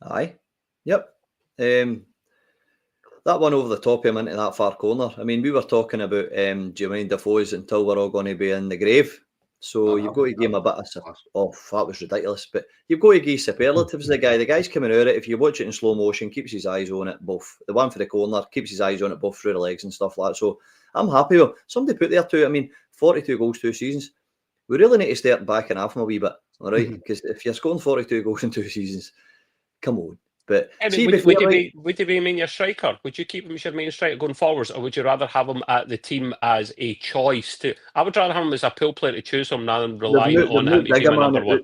Aye. Yep. That one over the top of him into that far corner. I mean, we were talking about Jermaine Defoe's until we're all going to be in the grave. So you've got to give him a bit of... that was ridiculous. But you've got to give superlatives to the guy. The guy's coming out of it. If you watch it in slow motion, keeps his eyes on it, both. The one for the corner, keeps his eyes on it, both through the legs and stuff like that. So I'm happy with somebody put there too. I mean, 42 goals, 2 seasons. We really need to start backing off him a wee bit, all right? Because if you're scoring 42 goals in 2 seasons, come on. But would you be main your striker? Would you keep him as your main striker going forwards, or would you rather have him at the team as a choice? I would rather have him as a pool player to choose him rather than relying on him to be my number one.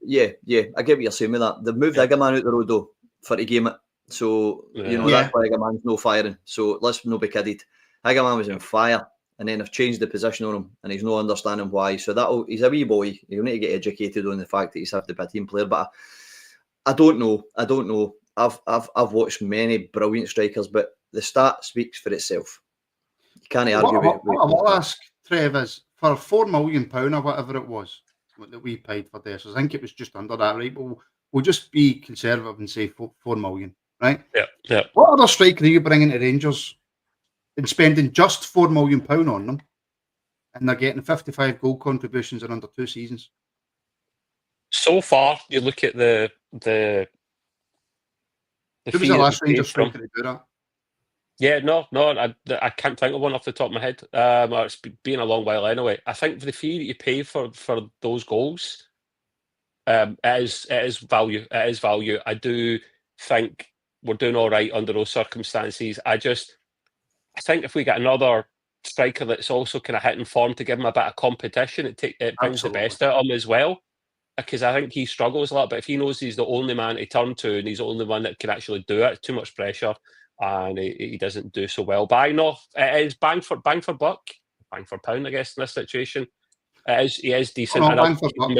Yeah, I get what you're saying with that. They've moved Igman out the road though for the game it. So that's why Igman's no firing. So let's not be kidded. Igman was on fire, and then they've changed the position on him, and he's no understanding why. So he's a wee boy. He'll need to get educated on the fact that he's have to be a team player. But I don't know. I've watched many brilliant strikers, but the stat speaks for itself. You can't argue with it. What I will ask, Trev, is for £4 million or whatever it was that we paid for this. I think it was just under that, right? But we'll just be conservative and say 4 million, right? Yeah. What other striker are you bringing to Rangers and spending just £4 million on them, and they're getting 55 goal contributions in under 2 seasons? So far, you look at the Who was the last Rangers striker to do that? Yeah, no, I can't think of one off the top of my head. It's been a long while anyway. I think the fee that you pay for those goals, it is value. It is value. I do think we're doing all right under those circumstances. I think if we get another striker that's also kind of hitting form to give him a bit of competition, it brings the best out of him as well. Because I think he struggles a lot, but if he knows he's the only man to turn to and he's the only one that can actually do it, too much pressure, and he doesn't do so well. But I know it is bang for buck, bang for pound, I guess, in this situation. He is decent. Bang for buck.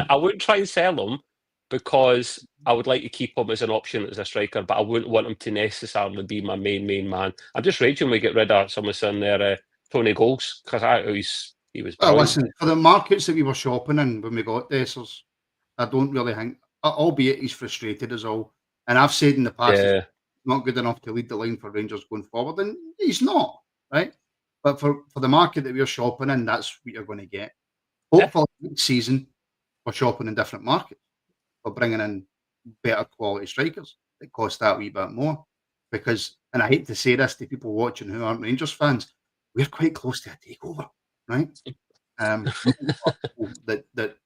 I wouldn't try and sell him because I would like to keep him as an option as a striker, but I wouldn't want him to necessarily be my main man. I'm just raging when we get rid of someone saying there, Tony Goals, because he was brilliant. Listen, for the markets that we were shopping in when we got Dessers, I don't really think, albeit he's frustrated as all, and I've said in the past he's not good enough to lead the line for Rangers going forward, and he's not, right? But for the market that we're shopping in, that's what you're going to get. Hopefully next season, we're shopping in different markets. We're bringing in better quality strikers that cost that wee bit more. Because, and I hate to say this to people watching who aren't Rangers fans, we're quite close to a takeover. Right, that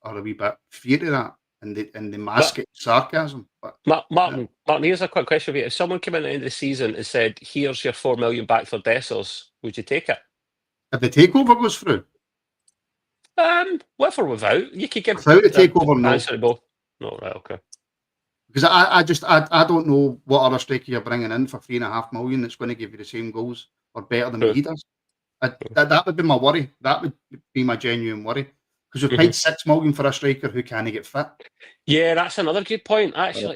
are a wee bit fear of that, and they mask it sarcasm. But Martin, here's a quick question for you: if someone came in at the end of the season and said, "Here's your $4 million back for Dessers," would you take it? If the takeover goes through, with or without, you could give without the takeover. No, answer to both. No, right, okay. Because I don't know what other striker you're bringing in for $3.5 million that's going to give you the same goals or better than he does. That would be my worry. That would be my genuine worry. Because we've paid $6 million for a striker who can't get fit. Yeah, that's another good point. Actually,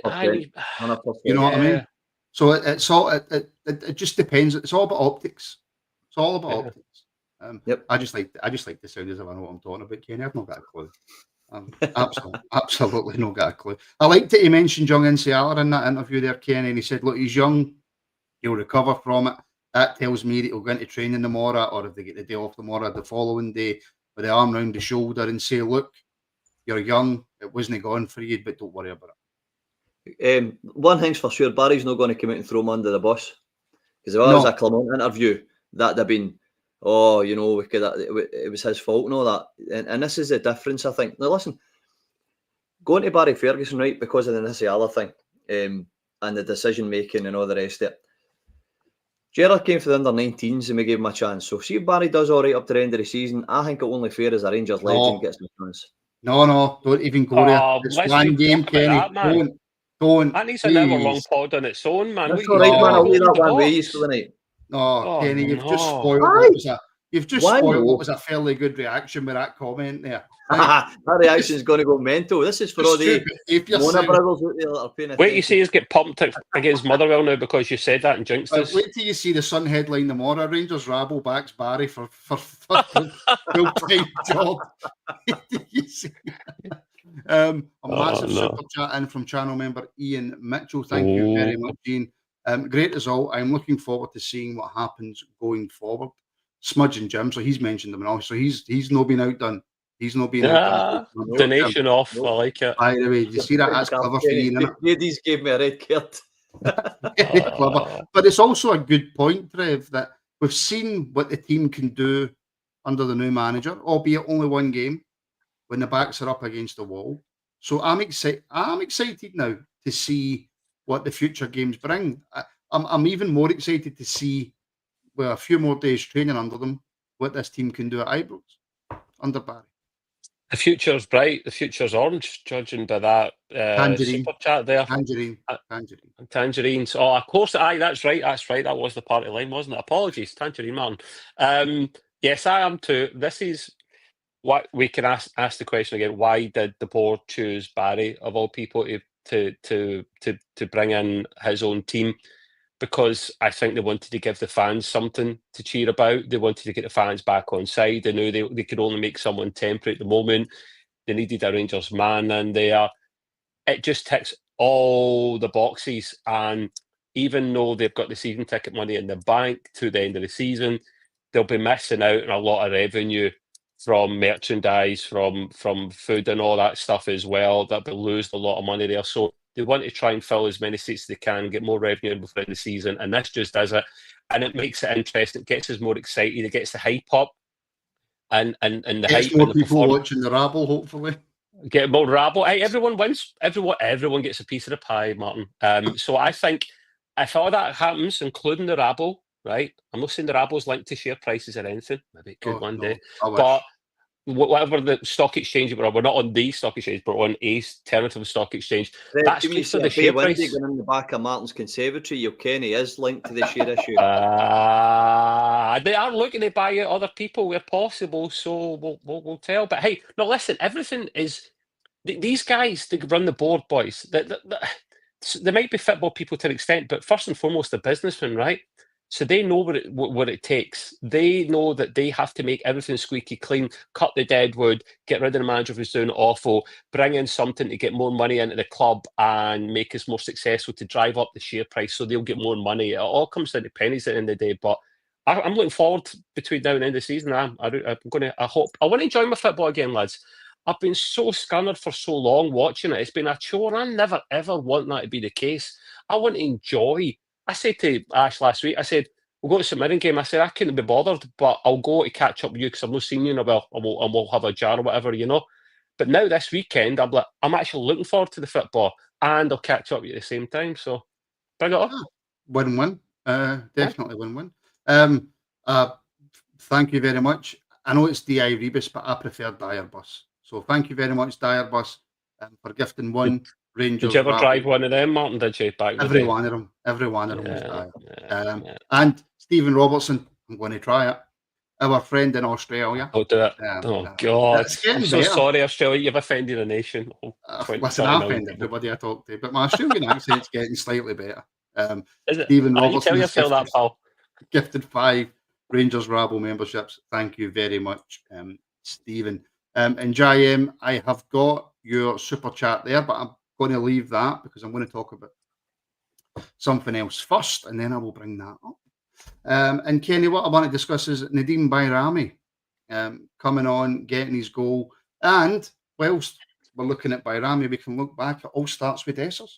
you know what I mean. So it's all. It just depends. It's all about optics. It's all about optics. I just like the sound as if I know what I'm talking about, Kenny. I've not got a clue. Absolutely not got a clue. I liked that he mentioned young Insiala in that interview there, Kenny, and he said, "Look, he's young. He'll recover from it." That tells me that he'll go into training tomorrow, or if they get the day off tomorrow, the following day, with the arm round the shoulder and say, "Look, you're young. It wasn't gone for you, but don't worry about it." One thing's for sure, Barry's not going to come out and throw him under the bus. Because if I was a Kilmarnock interview, that'd have been, it was his fault and all that. And this is the difference, I think. Now, listen, going to Barry Ferguson, right, because of the Insiala thing and the decision making and all the rest of it. Gerrard came for the under-19s and we gave him a chance. So see if Barry does all right up to the end of the season. I think it only fair as a Rangers legend gets a chance. No, don't even go there. It's one game, Kenny. Don't. That needs another long pod on its own, man. That's all right, man. I'll leave that one way for the night. No, Kenny, you've just spoiled You've just Why spoiled no? what was a fairly good reaction with that comment there. That reaction's going to go mental. This is for all the If you're Mona saying, brothers out there that are paying Wait, you attention. see us get pumped against Motherwell now because you said that and jinxed us. wait till you see the Sun headline tomorrow. Rangers rabble backs Barry for full-time job. You see? A massive super chat in from channel member Ian Mitchell. Thank you very much, Ian. Great result. I'm looking forward to seeing what happens going forward. Smudge and Jim, so he's mentioned them and all. So he's not been outdone. He's not been outdone. Donation off. I like it. By the way, you see that? That's clever for Ian, isn't it? Ladies gave me a red card. Very clever. But it's also a good point, Trev, that we've seen what the team can do under the new manager, albeit only one game, when the backs are up against the wall. So I'm excited now to see what the future games bring. I'm even more excited to see, with a few more days training under them, what this team can do at Ibrox under Barry. The future's bright. The future's orange, judging by that super chat there. Tangerines. Oh, of course. Aye, that's right. That was the party line, wasn't it? Apologies, Tangerine man. Yes, I am too. This is what we can ask the question again. Why did the board choose Barry of all people to bring in his own team? Because I think they wanted to give the fans something to cheer about. They wanted to get the fans back on side. They knew they could only make someone temporary at the moment. They needed a Rangers man in there. It just ticks all the boxes. And even though they've got the season ticket money in the bank to the end of the season, they'll be missing out on a lot of revenue from merchandise, from food and all that stuff as well. That they'll lose a lot of money there. So they want to try and fill as many seats as they can, get more revenue in before the season, and this just does it. And it makes it interesting. It gets us more excited. It gets the hype up, and the hype. More people watching the rabble, hopefully. Get more rabble. Hey, everyone wins. Everyone gets a piece of the pie, Martin. So I think if all that happens, including the rabble, right? I'm not saying the rabble's linked to share prices or anything. Maybe it could one day, but whatever the stock exchange, we're not on the stock exchange, but on a alternative stock exchange. That's good for the share price. Going in the back of Martin's conservatory, your Kenny is linked to the share issue. They are looking to buy out other people where possible, so we'll tell. But hey, no, listen, everything is these guys. They run the board, boys. They might be football people to an extent, but first and foremost, they're businessmen, right? So they know what it takes. They know that they have to make everything squeaky clean, cut the dead wood, get rid of the manager who's doing awful, bring in something to get more money into the club and make us more successful to drive up the share price so they'll get more money. It all comes down to pennies at the end of the day. But I'm looking forward between now and the end of the season. I want to enjoy my football again, lads. I've been so scunnered for so long watching it. It's been a chore. I never, ever want that to be the case. I want to enjoy. I said to Ash last week, I said, we'll go to St Mirren game. I said, I couldn't be bothered, but I'll go to catch up with you because I've not seen you in a while, and we'll have a jar or whatever, you know. But now this weekend, I'm actually looking forward to the football, and I'll catch up with you at the same time. So bring it up. Win-win. Definitely win-win. Thank you very much. I know it's DI Rebus, but I prefer Dyer Bus. So thank you very much, Dyer Bus, for gifting one. Rangers. Did you ever drive one of them, Martin? Did you back every one of them? Every one of them was Dyer. And Stephen Robertson, I'm going to try it. Our friend in Australia. I'll do it. God, I'm so sorry, Australia. You've offended a nation. Listen, I offend everybody I talk to, but my Australian accent's getting slightly better. Is it? Stephen Robertson you tell that, pal. Gifted 5 Rangers Rabble memberships. Thank you very much, Stephen. And JM, I have got your super chat there, but I'm going to leave that because I'm going to talk about something else first, and then I will bring that up. And Kenny, what I want to discuss is Nadim Byamy coming on, getting his goal. And whilst we're looking at Byamy, we can look back. It all starts with Dessers.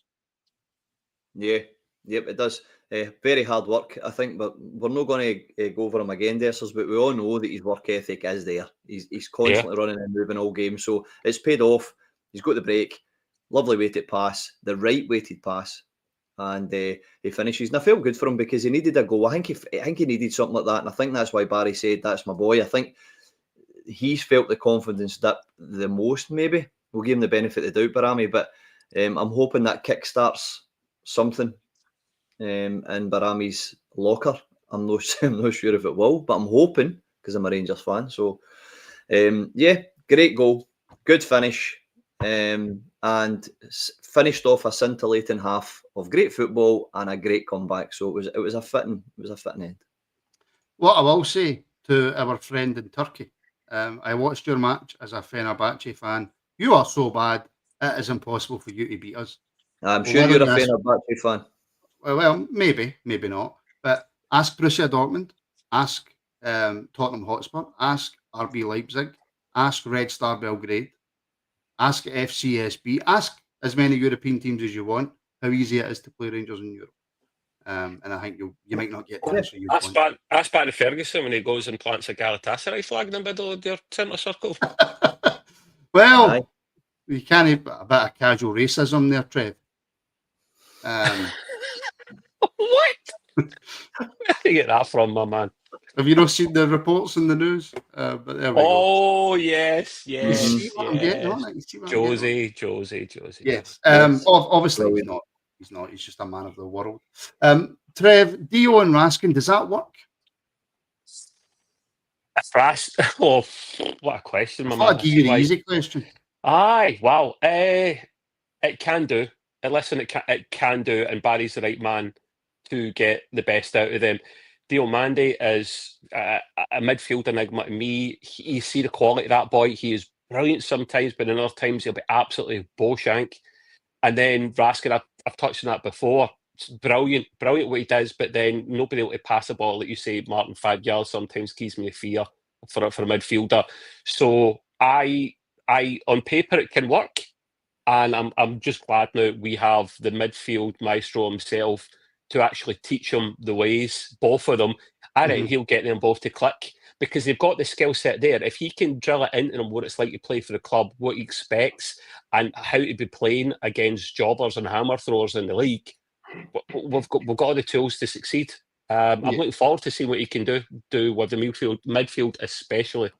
Yep, it does. Very hard work, I think, but we're not going to go over him again, Dessers, but we all know that his work ethic is there. He's constantly running and moving all game, so it's paid off. He's got the break. Lovely weighted pass, the right weighted pass, and he finishes. And I felt good for him because he needed a goal. I think he needed something like that, and I think that's why Barry said, that's my boy. I think he's felt the confidence that the most, maybe. We'll give him the benefit of the doubt, Byamy, but I'm hoping that kickstarts something in Baramy's locker. I'm not sure if it will, but I'm hoping because I'm a Rangers fan. So, yeah, great goal, good finish, and finished off a scintillating half of great football and a great comeback. So it was a fitting end. What I will say to our friend in Turkey, I watched your match as a Fenerbahce fan. You are so bad, it is impossible for you to beat us. I'm sure you're a Fenerbahce fan. Well, maybe not. But ask Borussia Dortmund, ask Tottenham Hotspur, ask RB Leipzig, ask Red Star Belgrade, ask FCSB, ask as many European teams as you want how easy it is to play Rangers in Europe. And I think you might not get the answer you want. Ask back to Ferguson when he goes and plants a Galatasaray flag in the middle of your centre circle. Well, we can't have a bit of casual racism there, Trev. What? Where did you get that from, my man? Have you not seen the reports in the news? But there we go. Yes. See what I'm getting on it? Josie. Yes. Obviously he's not. He's just a man of the world. Trev, Dio and Raskin, does that work? Oh, what a question, my man. I'll give you the easy question. Aye, wow. It can do. Listen, it can do, and Barry's the right man to get the best out of them. Diomande is a midfield enigma to me. You see the quality of that boy. He is brilliant sometimes, but in other times he'll be absolutely Bowshank. And then Raskin, I've touched on that before. It's brilliant what he does, but then nobody able to pass the ball, like you say, Martin 5 yards sometimes gives me a fear for a midfielder. So I on paper it can work, and I'm just glad now we have the midfield maestro himself to actually teach him the ways, both of them. I reckon he'll get them both to click, because they've got the skill set there. If he can drill it into them what it's like to play for the club, what he expects, and how to be playing against jobbers and hammer throwers in the league, we've got all the tools to succeed. I'm looking forward to seeing what he can do with the midfield especially.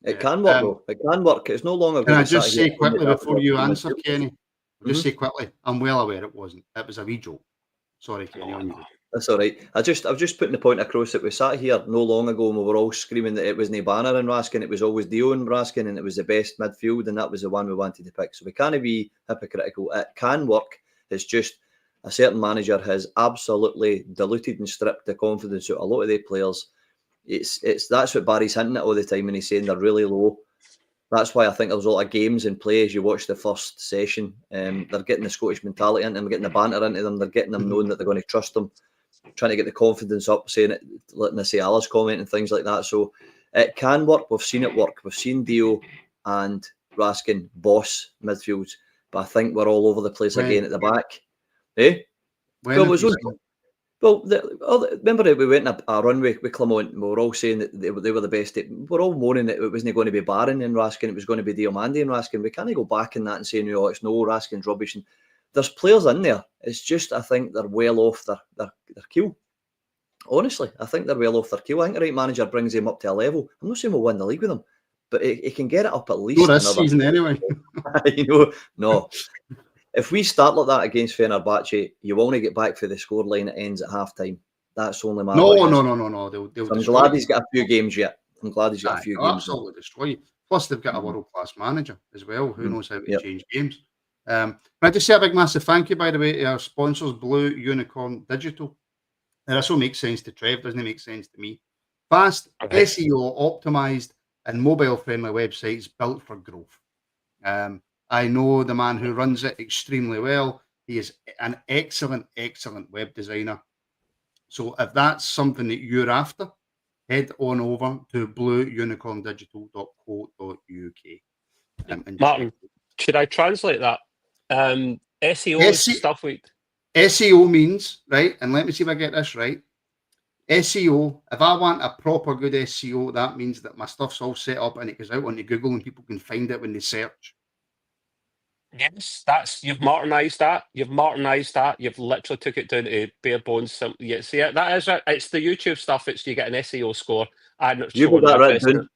It can work, though. It can work. It's no longer. Can I just say quickly before you answer, Kenny? Just say quickly. I'm well aware it wasn't. It was a wee joke. Sorry, Kenny. On you. That's all right. I've just putting the point across that we sat here no long ago and we were all screaming that it wasn't Banner and Raskin, it was always Dio and Raskin, and it was the best midfield, and that was the one we wanted to pick. So we can't be hypocritical. It can work. It's just a certain manager has absolutely diluted and stripped the confidence out of a lot of their players. That's what Barry's hinting at all the time, and he's saying they're really low. That's why I think there's a lot of games in play as you watch the first session. They're getting the Scottish mentality into them, getting the banter into them, they're getting them knowing that they're going to trust them, trying to get the confidence up, saying it, letting us say Allah's comment and things like that. So it can work. We've seen it work. We've seen Dio and Raskin boss midfields, but I think we're all over the place again at the back. Remember we went on a run with Clermont, we were all saying that they were the best. We're all moaning that it wasn't going to be Barron and Raskin, it was going to be Diomande and Raskin. We can't go back in that and say, no, it's no, Raskin's rubbish. And there's players in there. It's just, I think they're well off their keel. Honestly, I think they're well off their keel. I think the right manager brings them up to a level. I'm not saying we'll win the league with them, but it can get it up at least. This season anyway. No. If we start like that against Fenerbahce, you want to get back for the scoreline that ends at half time. That's only my No. I'm glad he's got a few games yet. Absolutely destroy you. Plus, they've got a world-class manager as well who knows how to change games. Can I just say a big, massive thank you, by the way, to our sponsors, Blue Unicorn Digital. Now, this will make sense to Trev, doesn't it make sense to me? Fast, SEO optimized, and mobile-friendly websites built for growth. I know the man who runs it extremely well. He is an excellent web designer. So if that's something that you're after, head on over to blueunicorndigital.co.uk. Martin, should I translate that? SEO stuff with SEO means, right, and let me see if I get this right. SEO, if I want a proper good SEO, that means that my stuff's all set up and it goes out onto Google and people can find it when they search. Yes, you've Martinized that. You've literally took it down to bare bones. Yeah, see, that is it. It's the YouTube stuff. It's you get an SEO score. And you got that right, dude.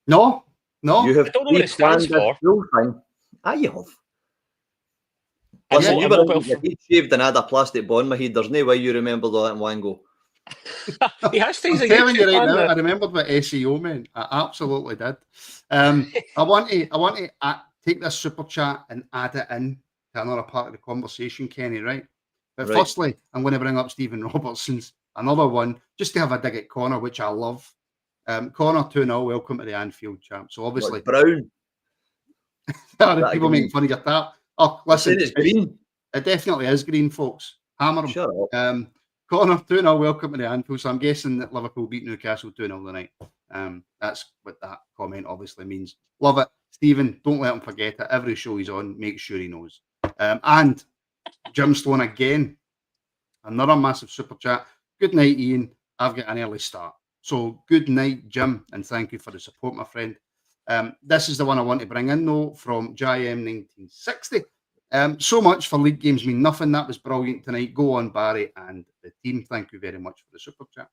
No. You have I don't know what it stands for. You have. Listen, you were shaved and had a plastic ball in my head. There's no way you remembered all that in one go. He has things I'm a telling you YouTube right now, fan, I remembered what SEO meant. I absolutely did. I want to take this super chat and add it in to another part of the conversation, Kenny, right? But Right. firstly, I'm going to bring up Stephen Robertson's, another one, just to have a dig at Connor, which I love. Connor 2-0, welcome to the Anfield, champ. So obviously, Like brown. the that people green? making fun of your tap. Oh, I said listen, it's green. it definitely is green, folks. Hammer 'em. Shut up. Connor 2-0, welcome to the Anfield. So I'm guessing that Liverpool beat Newcastle 2-0 tonight. That's what that comment obviously means. Love it. Stephen, don't let him forget it. Every show he's on, make sure he knows. And Jim Stone again, another massive super chat. Good night, Ian. I've got an early start. So good night, Jim, and thank you for the support, my friend. This is the one I want to bring in, though, from JM 1960. So much for league games mean nothing. That was brilliant tonight. Go on, Barry and the team. Thank you very much for the super chat.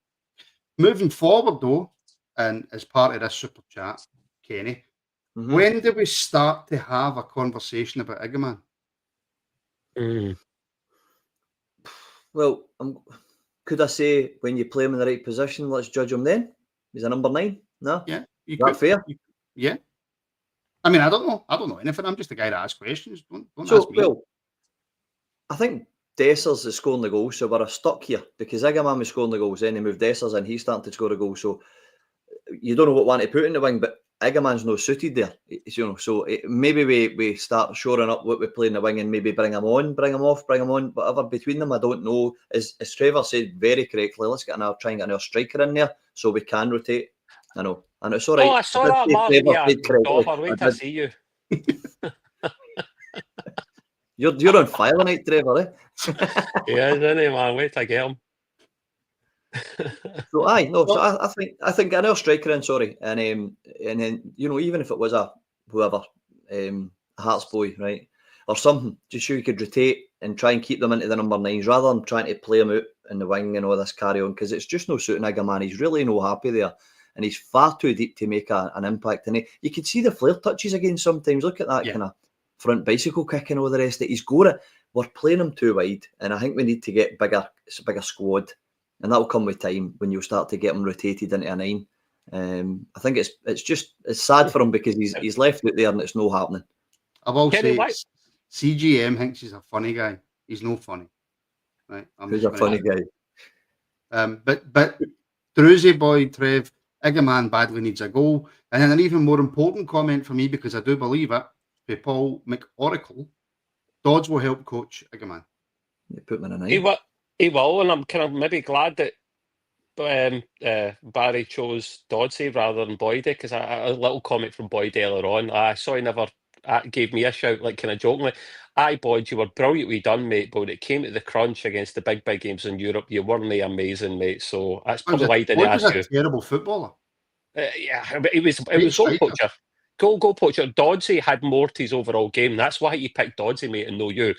Moving forward, though, and as part of this super chat, Kenny, when do we start to have a conversation about Igman? Well, could I say when you play him in the right position, let's judge him then? He's a number 9? No? Yeah. Is that fair? Yeah. I mean, I don't know. I don't know anything. I'm just a guy that asks questions. Don't So, ask me. well, I think Dessers is scoring the goals, so we're stuck here because Igman was scoring the goals, then they moved Dessers and he's starting to score a goal. So you don't know what one to put in the wing, but Igman's not suited there, you know. So maybe we start shoring up what we play in the wing and maybe bring him on, bring him off, bring him on, whatever between them. I don't know. As Trevor said very correctly, let's try and get another striker in there so we can rotate. I know, and it's all right. Oh, I saw that, Martin. Yeah, Dover, wait to see you. You're on fire tonight, Trevor. Eh? Yeah, isn't he, man? Wait to get him. So I think another striker in, sorry, and then you know, even if it was a whoever, Hearts boy, right, or something, just so you could rotate and try and keep them into the number 9s rather than trying to play them out in the wing and all this carry on, because it's just no suiting Igman. He's really no happy there, and he's far too deep to make an impact. And you can see the flare touches again sometimes. Look at that kind of front bicycle kick and all the rest of it. He's got it. We're playing him too wide, and I think we need to get bigger squad. And that will come with time when you'll start to get him rotated into a 9. I think it's sad for him because he's left out there and it's no happening. I will say CGM thinks he's a funny guy. He's no funny. Right? He's a funny guy. But Druzy boy, Trev, Igman badly needs a goal. And then an even more important comment for me, because I do believe it, by Paul McOracle, Dodds will help coach Igman. You put him in a 9. He will, and I'm kind of maybe glad that Barry chose Dodsey rather than Boydie, because a little comment from Boyd earlier on. I saw he never gave me a shout, like kind of jokingly. Boyd, you were brilliantly done, mate, but when it came to the crunch against the big games in Europe, you weren't amazing, mate. So that's probably why I didn't ask you. He was a terrible footballer. Yeah, but it was goal poacher. Goal poacher. Dodsey had more to his overall game. That's why you picked Dodsey, mate, and no you.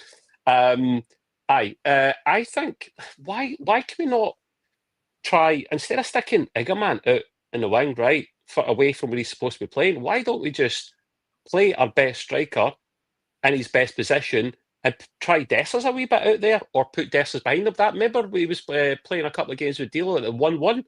I think why can we not try, instead of sticking Igman out in the wing, right, away from where he's supposed to be playing, why don't we just play our best striker in his best position and try Dessers a wee bit out there, or put Dessers behind him? That, remember we was playing a couple of games with Deal at the 1-1,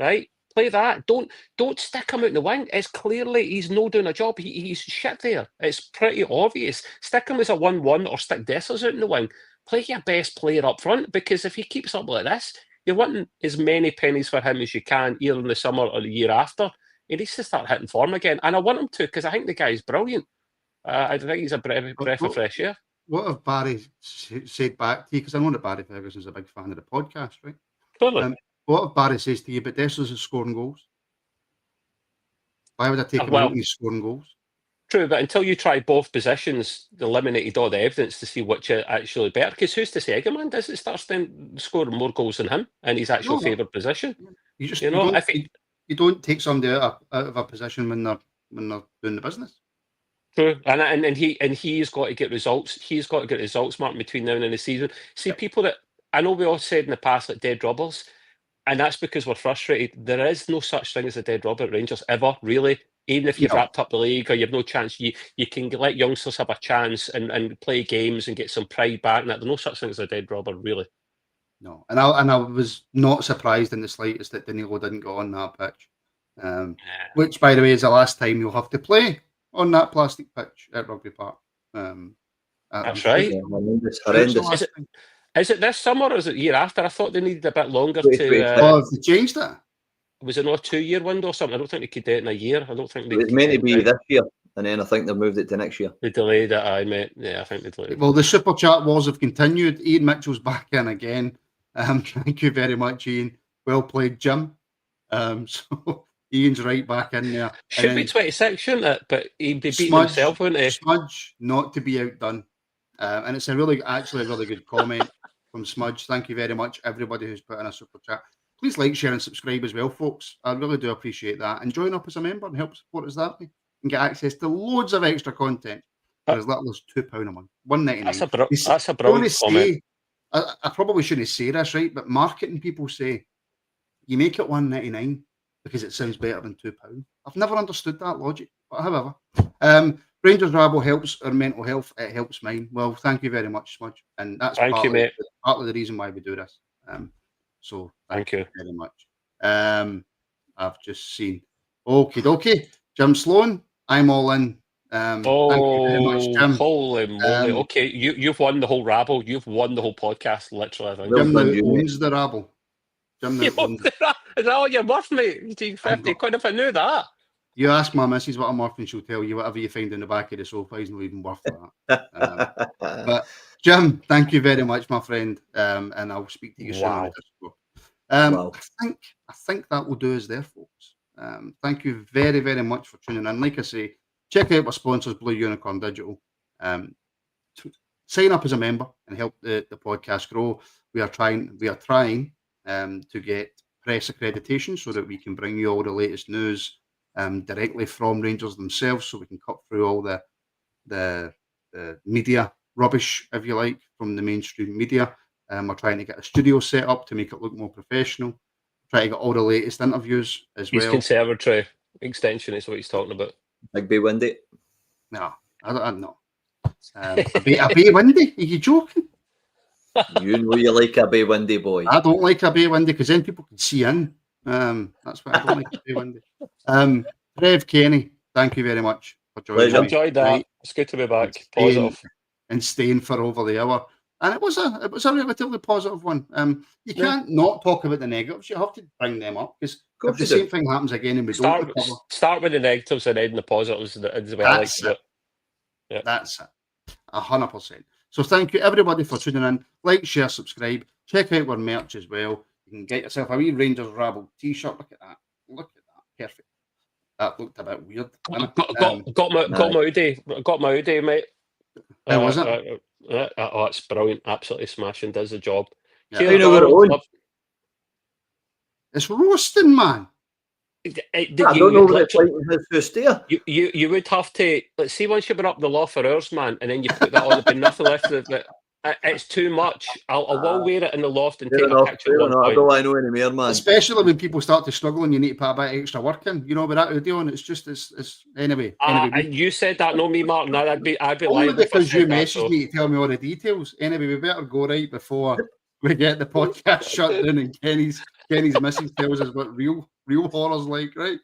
right? Play that. Don't stick him out in the wing. It's clearly he's no doing a job. He's shit there. It's pretty obvious. Stick him as a 1-1 or stick Dessers out in the wing. Play your best player up front, because if he keeps up like this, you're wanting as many pennies for him as you can, either in the summer or the year after. He needs to start hitting form again. And I want him to, because I think the guy's brilliant. I think he's a breath of fresh air. What have Barry said back to you? Because I know that Barry Ferguson's a big fan of the podcast, right? Clearly. What if Barry says to you, but Dessers is scoring goals? Why would I take him out when he's scoring goals? True, but until you try both positions, eliminated all the evidence to see which are actually better. Because who's to say Igman doesn't start scoring more goals than him in his actual favoured position? You don't take somebody out of a position when they're doing the business. True, and he's got to get results. He's got to get results, Martin, between now and the end of the season. See, people that I know we all said in the past, like dead robbers, and that's because we're frustrated. There is no such thing as a dead robber at Rangers ever, really. Even if you've wrapped up the league or you've no chance, you can let youngsters have a chance and play games and get some pride back. And that there's no such thing as a dead robber, really. No, and I was not surprised in the slightest that Danilo didn't go on that pitch. Which, by the way, is the last time you'll have to play on that plastic pitch at Rugby Park. That's right. Horrendous. Is it this summer or is it the year after? I thought they needed a bit longer Wait, to. Have they changed it? Was it not a 2-year window or something? I don't think they could do it in a year. I don't think it was meant to be this year, and then I think they moved it to next year. They delayed it. I think they delayed it. Well, the super chat wars have continued. Ian Mitchell's back in again. Thank you very much, Ian. Well played, Jim. So Ian's right back in there. Should be 26, shouldn't it? But he'd be beating himself, wouldn't he? Smudge, not to be outdone. And it's actually a really good comment from Smudge. Thank you very much, everybody who's put in a super chat. Please like, share, and subscribe as well, folks. I really do appreciate that. And join up as a member and help support us that way. And get access to loads of extra content for as little as £2 a month. $1.99. That's a brilliant comment. I probably shouldn't say this, right? But marketing people say you make it $1.99 because it sounds better than £2. I've never understood that logic. But however, Rangers Rabble helps our mental health. It helps mine. Well, thank you very much, Smudge. And that's partly the reason why we do this. So thank you very much. I've just seen. Okay. Jim Sloan, I'm all in. Thank you very much, Jim. Holy moly. Okay, you've won the whole rabble. You've won the whole podcast, literally, I think. Jim owns the rabble. Is that all you're worth, mate? 50 quid if I knew that. You ask my missus what I'm worth and she'll tell you whatever you find in the back of the sofa is not even worth that. But Jim, thank you very much, my friend. And I'll speak to you soon. Wow. I think that will do us there, folks. Thank you very, very much for tuning in. Like I say, check out our sponsors, Blue Unicorn Digital. Sign up as a member and help the podcast grow. We are trying to get press accreditation so that we can bring you all the latest news directly from Rangers themselves, so we can cut through all the media rubbish, if you like, from the mainstream media. We're trying to get a studio set up to make it look more professional. Try to get all the latest interviews as well. His conservatory extension is what he's talking about. Like Bay Windy? No, I don't know. A Bay Windy? Are you joking? You know you like a Bay Windy, boy. I don't like a Bay Windy because then people can see in. That's why I don't like a Bay Windy. Trev, Kenny, thank you very much for joining me. Enjoyed that. Right. It's good to be back. Positive. And staying for over the hour. And it was a relatively positive one. You can't not talk about the negatives. You have to bring them up because if the same thing happens again and we don't recover. Start with the negatives and end the positives. That's it. That's it. 100%. So thank you everybody for tuning in. Like, share, subscribe. Check out our merch as well. You can get yourself a wee Rangers Rabble t-shirt. Look at that. Perfect. That looked a bit weird. Got my hoodie, mate. How was it? Oh, it's brilliant. Absolutely smashing. Does the job. Yeah. It's roasting, man. I don't know what it's like in his first year. You would have to, let's see, once you've been up the law for hours, man, and then you put that on, there'd be nothing left of it. It's too much. I will wear it in the loft and take a picture. I don't want to know any more, man. Especially when people start to struggle and you need to put a bit of extra work in. You know, with that hoodie on, it's anyway. And you said that, not me, Martin. I'd be only because you messaged me to tell me all the details. Anyway, we better go right before we get the podcast shut down and Kenny's missus tells us what real horror's like, right?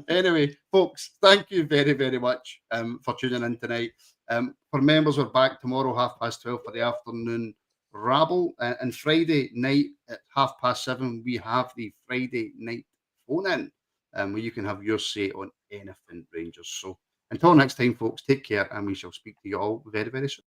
Anyway, folks, thank you very, very much for tuning in tonight. For members, we're back tomorrow, 12:30 for the afternoon rabble. And Friday night at 7:30, we have the Friday night phone-in where you can have your say on anything Rangers. So until next time, folks, take care and we shall speak to you all very, very soon.